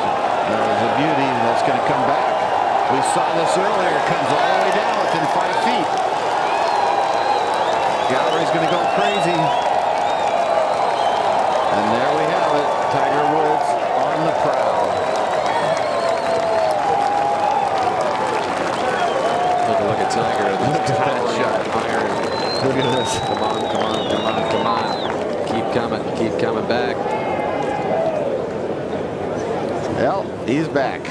That was a beauty. That's going to come back. We saw this earlier. It comes all the way down within 5 feet. Gallery's going to go crazy. And there we have it. Tiger Woods on the prowl. Take a look at Tiger. Look at that shot. Iron. Look at this. Come on, come on, come on, come on. Keep coming back. Well, he's back.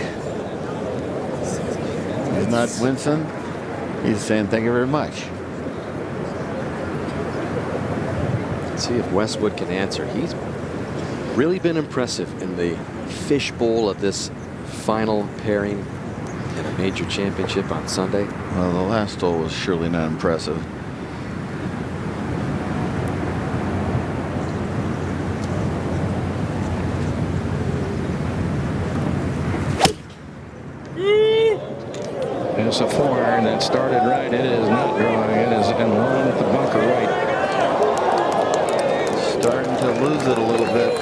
He's not wincing. He's saying thank you very much. Let's see if Westwood can answer. He's really been impressive in the fishbowl of this final pairing in a major championship on Sunday. Well, the last hole was surely not impressive. It's a 4 iron that started right. It is not drawing. It is in line with the bunker right. Starting to lose it a little bit.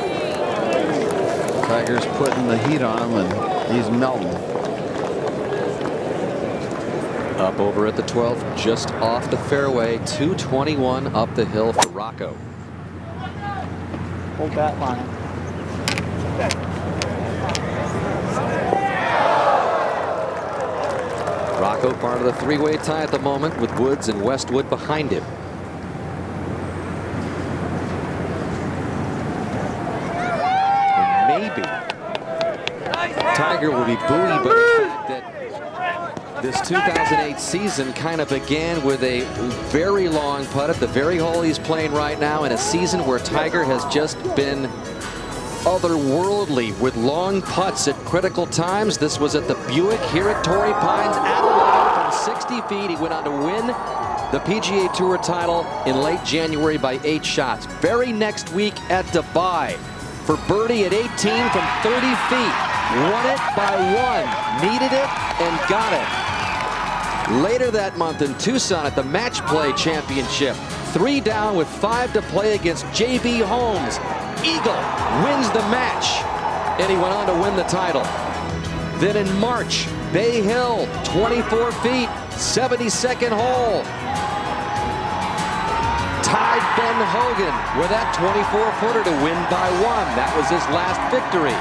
Tiger's putting the heat on him, and he's melting. Up over at the 12th, just off the fairway, 221 up the hill for Rocco. Hold that line. Rocco part of the three-way tie at the moment with Woods and Westwood behind him. And maybe Tiger will be buoyed by the fact that this 2008 season kind of began with a very long putt at the very hole he's playing right now, in a season where Tiger has just been otherworldly with long putts at critical times. This was at the Buick here at Torrey Pines at 11 from 60 feet. He went on to win the PGA Tour title in late January by 8 shots. Very next week at Dubai for birdie at 18 from 30 feet. Won it by 1, needed it and got it. Later that month in Tucson at the Match Play Championship, 3 down with 5 to play against J.B. Holmes. Eagle wins the match, and he went on to win the title. Then in March, Bay Hill, 24 feet, 72nd hole. Tied Ben Hogan with that 24-footer to win by 1. That was his last victory.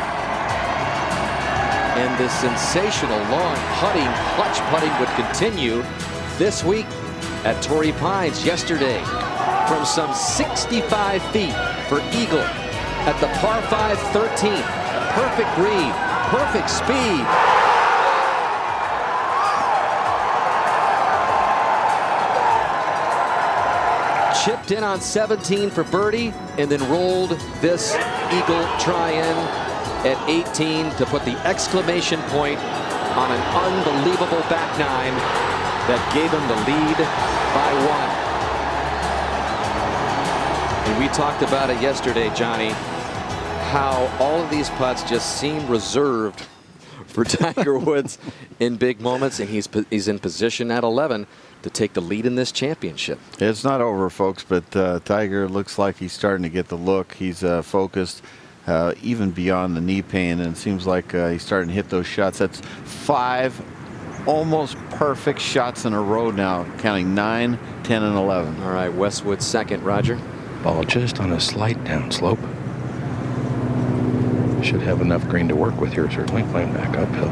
And the sensational long putting, clutch putting would continue this week at Torrey Pines yesterday from some 65 feet for Eagle at the par 5 13th. Perfect read, perfect speed. Chipped in on 17 for birdie and then rolled this Eagle try-in at 18 to put the exclamation point on an unbelievable back 9 that gave him the lead by 1. And we talked about it yesterday, Johnny, how all of these putts just seem reserved for Tiger Woods in big moments, and he's in position at 11 to take the lead in this championship. It's not over, folks, but Tiger looks like he's starting to get the look. He's focused even beyond the knee pain, and it seems like he's starting to hit those shots. That's 5 almost perfect shots in a row now, counting 9, 10, and 11. All right, Westwood second, Roger. Ball just on a slight downslope. Should have enough green to work with here, certainly playing back uphill.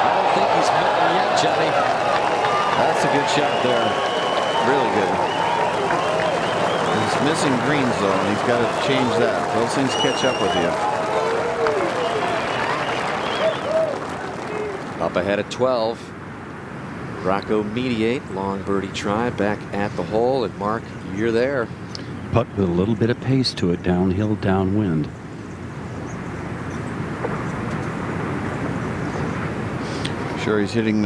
I don't think he's melting yet, Johnny. That's a good shot there. Really good. He's missing greens, though, and he's got to change that. Those things catch up with you. Up ahead at 12. Rocco mediate, long birdie try, back at the hole, and Mark, you're there. Putt with a little bit of pace to it, downhill, downwind. Sure, he's hearing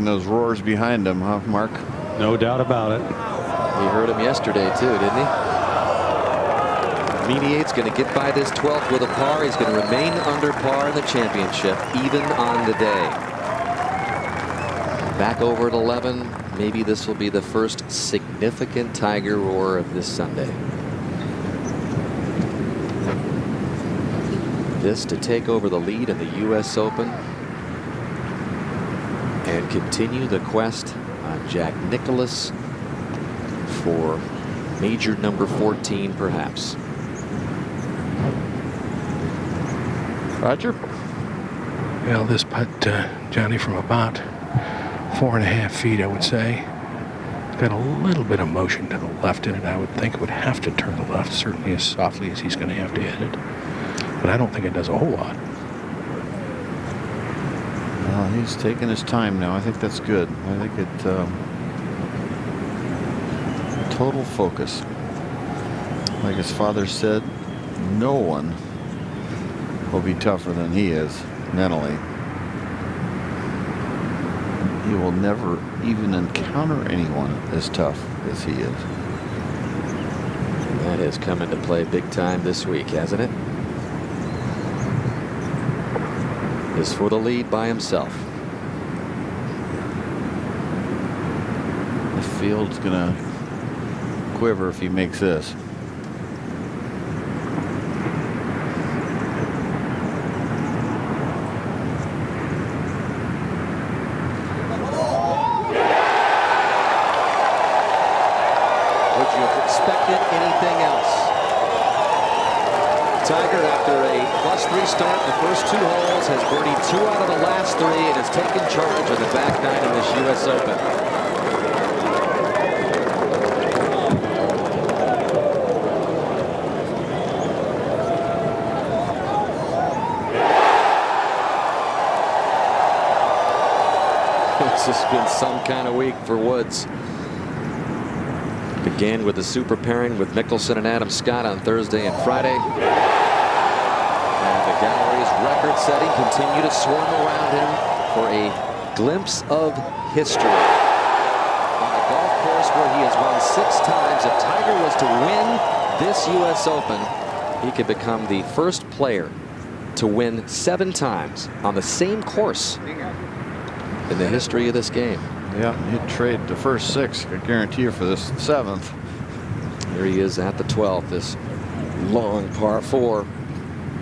those roars behind him, huh, Mark? No doubt about it. He heard him yesterday, too, didn't he? Mediate's going to get by this 12th with a par. He's going to remain under par in the championship, even on the day. back over at 11. Maybe this will be the first significant Tiger roar of this Sunday. This to take over the lead in the U.S. Open and continue the quest on Jack Nicklaus for major number 14, perhaps. Roger? Well, this putt, Johnny, from about 4.5 feet, I would say. It's got a little bit of motion to the left in it. I would think it would have to turn to the left, certainly as softly as he's going to have to hit it. But I don't think it does a whole lot. Well, he's taking his time now. I think that's good. I think it total focus. Like his father said, no one will be tougher than he is mentally. He will never even encounter anyone as tough as he is. And that has come into play big time this week, hasn't it? Is for the lead by himself. The field's gonna quiver if he makes this. Would you have expected anything else? Tiger, after a +3 start in the first 2 holes, has birdied 2 out of the last 3 and has taken charge of the back 9 in this U.S. Open. This has been some kind of week for Woods. Began with the super pairing with Mickelson and Adam Scott on Thursday and Friday. And the gallery's record-setting continue to swarm around him for a glimpse of history. On a golf course where he has won 6 times, if Tiger was to win this U.S. Open, he could become the first player to win 7 times on the same course in the history of this game. Yeah, he'd trade the first 6, I guarantee you, for this 7th. Here he is at the 12th, this long par 4.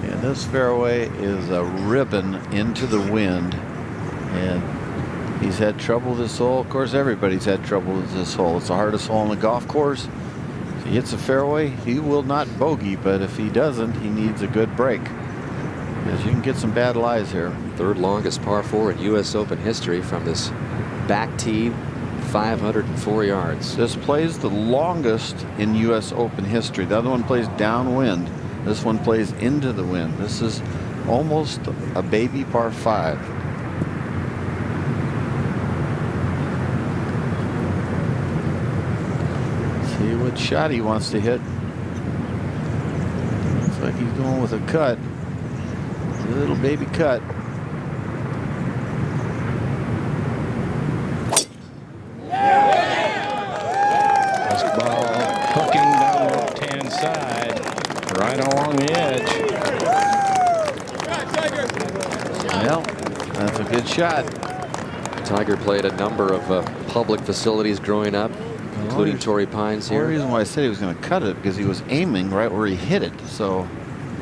And this fairway is a ribbon into the wind. And he's had trouble this hole. Of course, everybody's had trouble with this hole. It's the hardest hole on the golf course. If he hits a fairway, he will not bogey. But if he doesn't, he needs a good break. Because you can get some bad lies here. 3rd longest par 4 in U.S. Open history from this back tee, 504 yards. This plays the longest in U.S. Open history. The other one plays downwind. This one plays into the wind. This is almost a baby par 5. See what shot he wants to hit. Looks like he's going with a cut. A little baby cut. Right along the edge. Well, that's a good shot. Tiger played a number of public facilities growing up, including Torrey Pines here. The reason why I said he was going to cut it because he was aiming right where he hit it. So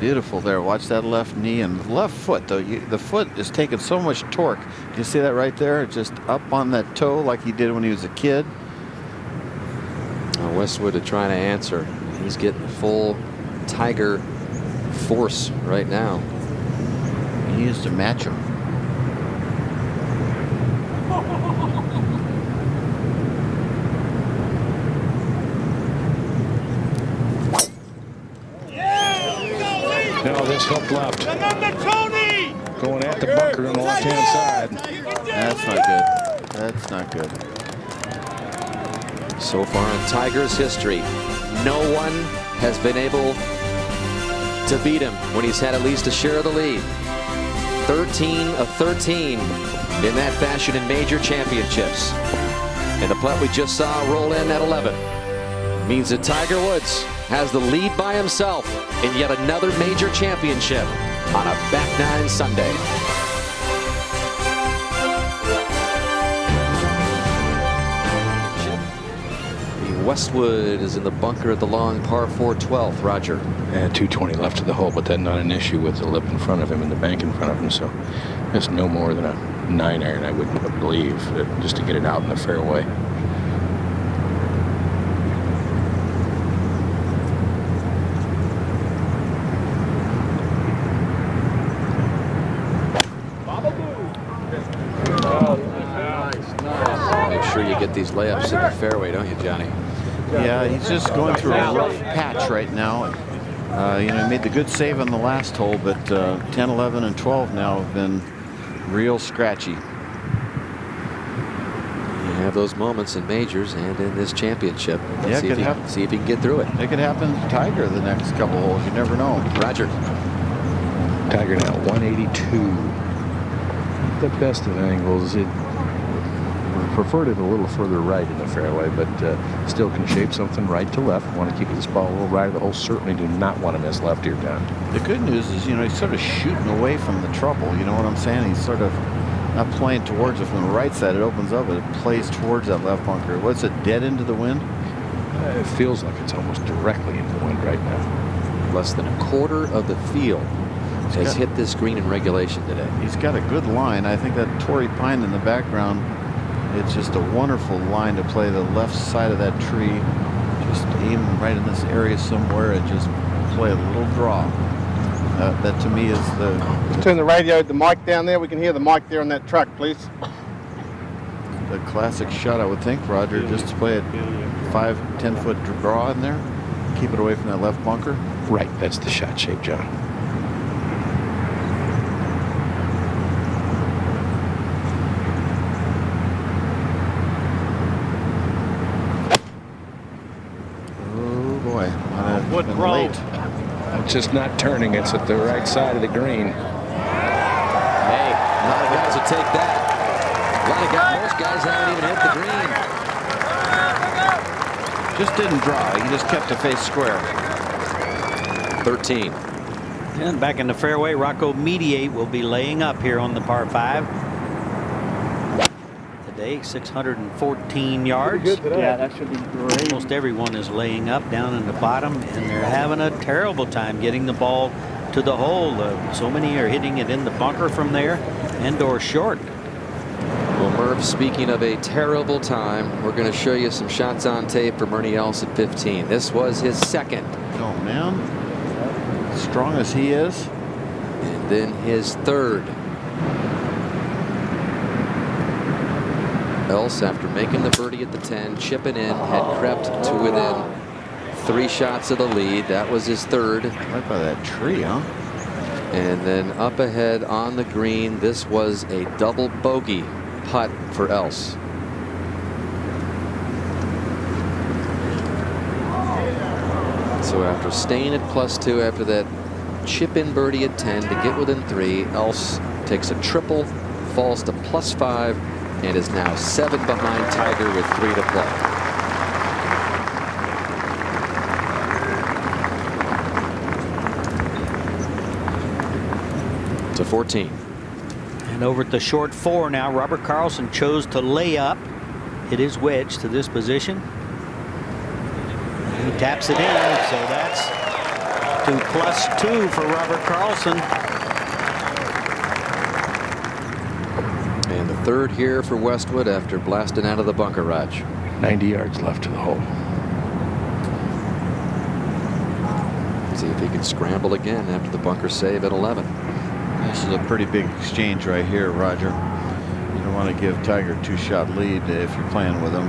beautiful there. Watch that left knee and left foot, though. The foot is taking so much torque. You see that right there? Just up on that toe like he did when he was a kid. Westwood to try to answer. He's getting full Tiger force right now. He used to match him. Now this hook left. Going at the bunker on the left-hand side. That's not good. That's not good. So far in Tiger's history, no one has been able to beat him when he's had at least a share of the lead. 13 of 13 in that fashion in major championships. And the putt we just saw roll in at 11 means that Tiger Woods has the lead by himself in yet another major championship on a back 9 Sunday. Westwood is in the bunker at the long par 4 12th. Roger. And 220 left to the hole, but that's not an issue with the lip in front of him and the bank in front of him. So it's no more than a 9-iron, I would believe, just to get it out in the fairway. Make sure you get these layups in the fairway, don't you, Johnny? Yeah, he's just going through a rough patch right now. You know, he made the good save on the last hole, but 10, 11, and 12 now have been real scratchy. You have those moments in majors and in this championship. Yeah, see if he can get through it. It could happen to Tiger the next couple holes. You never know. Roger. Tiger now 182. The best of angles. It preferred it a little further right in the fairway, but still can shape something right to left. Want to keep this ball a little right of the hole. Certainly do not want to miss left here, Don. The good news is, you know, he's sort of shooting away from the trouble. You know what I'm saying? He's sort of not playing towards it from the right side. It opens up, it plays towards that left bunker. What's it, dead into the wind? It feels like it's almost directly into the wind right now. Less than a quarter of the field has hit this green in regulation today. He's got a good line. I think that Torrey Pine in the background, it's just a wonderful line to play the left side of that tree. Just aim right in this area somewhere and just play a little draw. That to me is the... Just turn the radio, the mic down there. We can hear the mic there on that truck, please. The classic shot, I would think, Roger, just to play a 5-10 foot draw in there. Keep it away from that left bunker. Right, that's the shot shape, John. Wood late. It's just not turning. It's at the right side of the green. Hey, a lot of guys will take that. Most guys haven't even hit the green. Just didn't draw. He just kept the face square. 13. And back in the fairway, Rocco Mediate will be laying up here on the par 5. Today, 614 yards. Yeah, that should be great. Almost everyone is laying up down in the bottom, and they're having a terrible time getting the ball to the hole. So many are hitting it in the bunker from there and or short. Well, Murph, speaking of a terrible time, we're going to show you some shots on tape from Ernie Els at 15. This was his second. Oh, man. As strong as he is. And then his third. Els, after making the birdie at the 10, chipping in, had crept to within 3 shots of the lead. That was his third. Right by that tree, huh? And then up ahead on the green, this was a double bogey putt for Els. So after staying at +2 after that chip in birdie at 10 to get within 3, Els takes a triple, falls to +5, and is now 7 behind Tiger with 3 to play. To 14. And over at the short 4 now, Robert Carlson chose to lay up, hit his wedge to this position. He taps it in, so that's to +2 for Robert Carlson. And the third here for Westwood after blasting out of the bunker, Raj. 90 yards left to the hole. See if he can scramble again after the bunker save at 11. This is a pretty big exchange right here, Roger. You don't want to give Tiger a 2-shot lead if you're playing with him.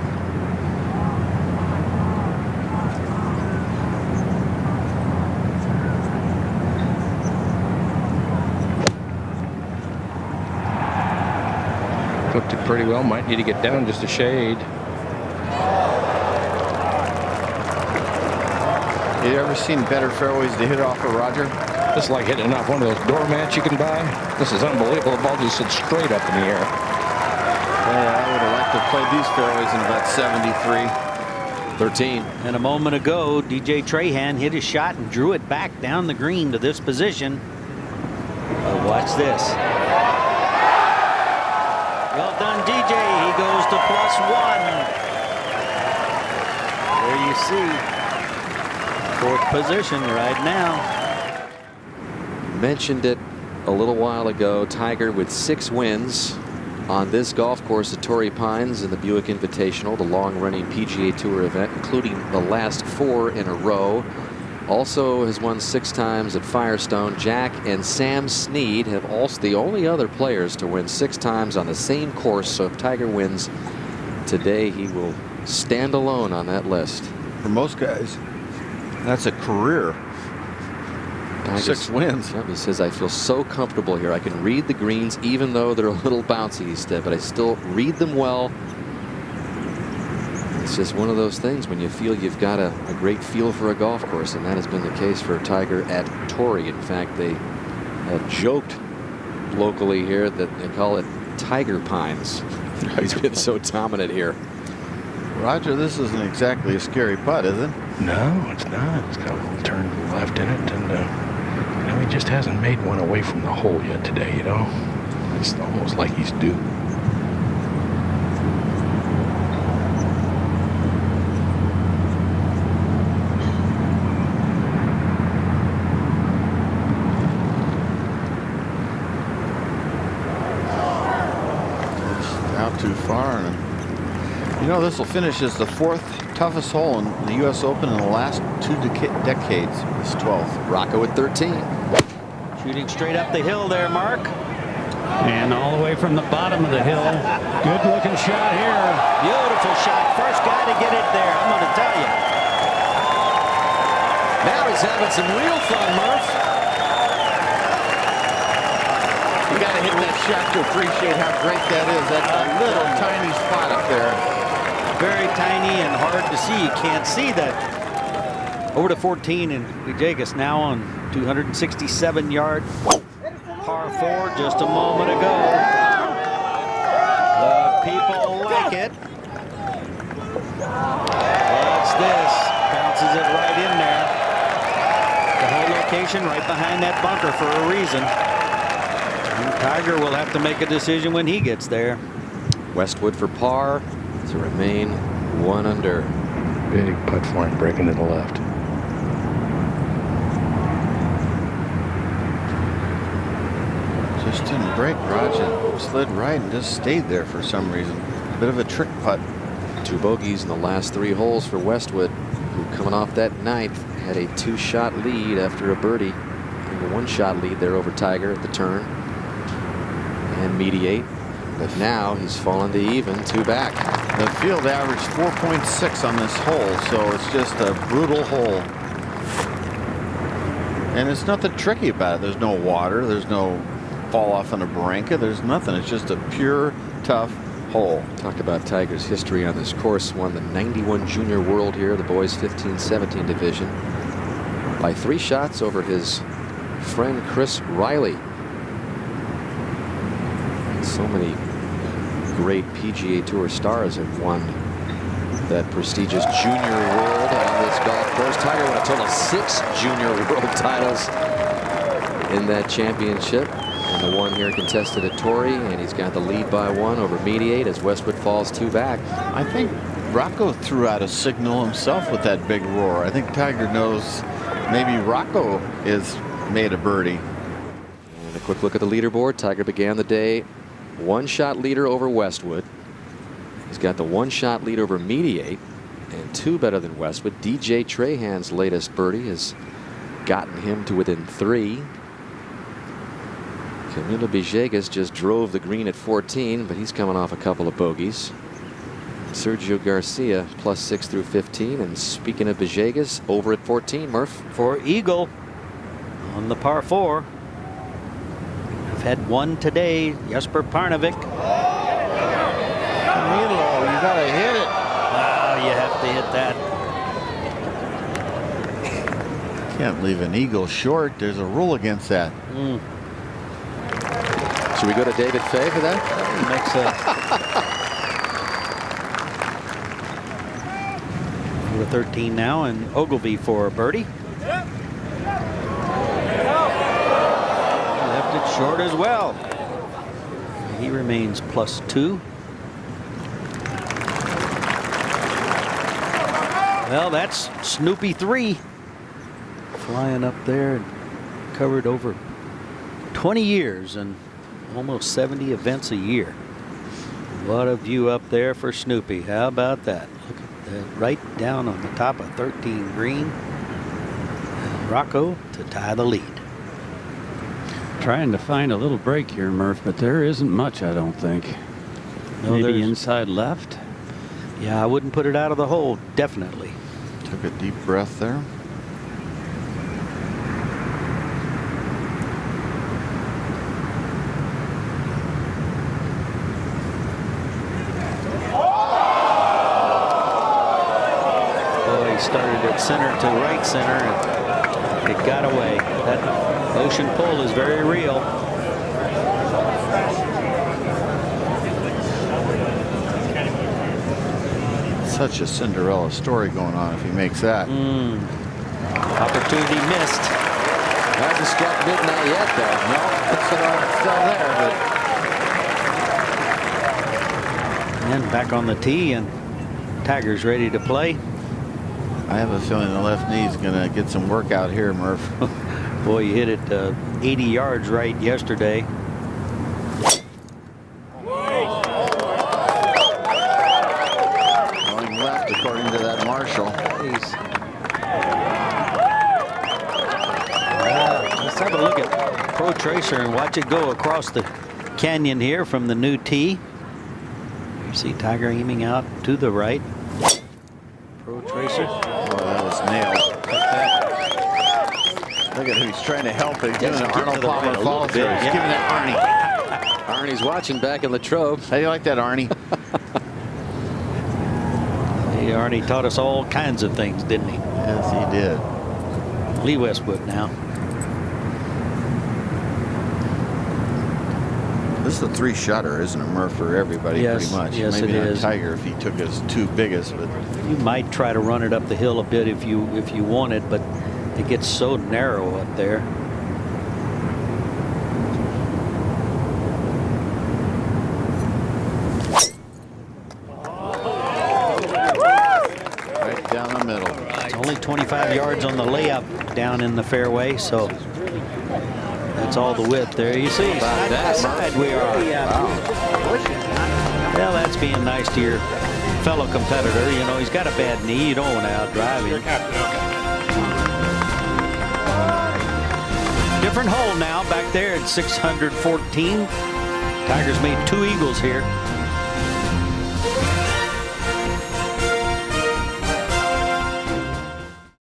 Flipped it pretty well. Might need to get down just a shade. You ever seen better fairways to hit off of, Roger? This is like hitting off one of those doormats you can buy. This is unbelievable. The ball just sits straight up in the air. Yeah, I would have liked to play these fairways in about 73. 13. And a moment ago, DJ Trahan hit his shot and drew it back down the green to this position. But watch this. Well done, DJ. He goes to +1. There you see. 4th position right now. Mentioned it a little while ago. Tiger with 6 wins on this golf course at Torrey Pines in the Buick Invitational, the long-running PGA Tour event, including the last 4 in a row. Also has won 6 times at Firestone. Jack and Sam Snead have also the only other players to win 6 times on the same course. So if Tiger wins today, he will stand alone on that list. For most guys, that's a career. 6 wins. He says, I feel so comfortable here. I can read the greens even though they're a little bouncy, he said, but I still read them well. It's just one of those things when you feel you've got a great feel for a golf course, and that has been the case for Tiger at Torrey. In fact, they have joked locally here that they call it Tiger Pines. He's been so dominant here. Roger, this isn't exactly a scary putt, is it? No, it's not. It's got a little turn to the left in it, and you know, he just hasn't made one away from the hole yet today. You know, it's almost like he's due. Out too far, and you know this will finish as the 4th toughest hole in the U.S. Open in the last 2 decades. This 12th. Rocco at 13. Shooting straight up the hill there, Mark. And all the way from the bottom of the hill. Good looking shot here. Beautiful shot. First guy to get it there, I'm going to tell you. Now he's having some real fun, Murph. You got to hit that shot to appreciate how great that is. That's a little tiny spot up there. Very tiny and hard to see. You can't see that. Over to 14, and Villegas now on 267-yard par 4 just a moment ago. The people like it. What's this? Bounces it right in there. The whole location right behind that bunker for a reason. And Tiger will have to make a decision when he gets there. Westwood for par to remain 1 under. Big putt for him, breaking to the left. Just didn't break, Roger. Slid right and just stayed there for some reason. A bit of a trick putt. 2 bogeys in the last 3 holes for Westwood, who coming off that 9th had a 2-shot lead after a birdie, and a 1-shot lead there over Tiger at the turn and mediate. But now he's fallen to even 2 back. The field averaged 4.6 on this hole, so it's just a brutal hole. And it's nothing tricky about it. There's no water. There's no fall off on a barranca. There's nothing. It's just a pure, tough hole. Talk about Tiger's history on this course. Won the 91 Junior World here, the boys 15-17 division, by 3 shots over his friend Chris Riley. So many great PGA Tour stars have won that prestigious Junior World on this golf course. Tiger won a total of 6 Junior World titles in that championship, and the one here contested at Torrey, and he's got the lead by 1 over mediate as Westwood falls 2 back. I think Rocco threw out a signal himself with that big roar. I think Tiger knows maybe Rocco is made a birdie. And a quick look at the leaderboard. Tiger began the day 1-shot leader over Westwood. He's got the 1-shot lead over mediate and 2 better than Westwood. DJ Trahan's latest birdie has gotten him to within 3. Camilo Villegas just drove the green at 14, but he's coming off a couple of bogeys. Sergio Garcia +6 through 15. And speaking of Villegas, over at 14, Murph. For Eagle on the par 4. I've had one today, Jesper Parnevik. Camilo, you gotta hit it. Oh, you have to hit that. Can't leave an eagle short. There's a rule against that. Should we go to David Fay for that? Makes a We're 13 now, and Ogilvy for a birdie. Left it short as well. He remains +2. Well, that's Snoopy 3 flying up there and covered over 20 years and almost 70 events a year. What a view up there for Snoopy. How about that? Look at that, right down on the top of 13 green. And Rocco to tie the lead. Trying to find a little break here, Murph, but there isn't much, I don't think. No, Maybe inside left. Yeah, I wouldn't put it out of the hole, definitely. Took a deep breath there. Boy, he started at center to right center, and it got away. That ocean pull is very real. Such a Cinderella story going on if he makes that. Opportunity missed. Hasn't struck midnight yet, though. No, it's still there, but. And back on the tee, and Tiger's ready to play. I have a feeling the left knee is going to get some work out here, Murph. Boy, you hit it 80 yards right yesterday. Going left, according to that Marshall. Let's have a look at Pro Tracer and watch it go across the canyon here from the new tee. You see Tiger aiming out to the right. Pro Tracer. Oh, that was nailed. Look at him. He's trying to help. He's doing an Arnold Palmer fall through. He's giving that Arnie. Arnie's watching back in Latrobe. How do you like that, Arnie? Hey, Arnie taught us all kinds of things, didn't he? Yes, he did. Lee Westwood now. This is a 3-shotter, isn't it, Murph, for everybody, Yes, pretty much? yes, Maybe it not is. Tiger if he took his 2 biggest, but You might try to run it up the hill a bit if you wanted, but it gets so narrow up there. right down the middle. It's only 25 yards on the layup down in the fairway, so that's all the width there. You see, side by side we are. Well, that's being nice to your fellow competitor. You know, he's got a bad knee. You don't want to outdrive him. Different hole now back there at 614. Tiger's made 2 eagles here.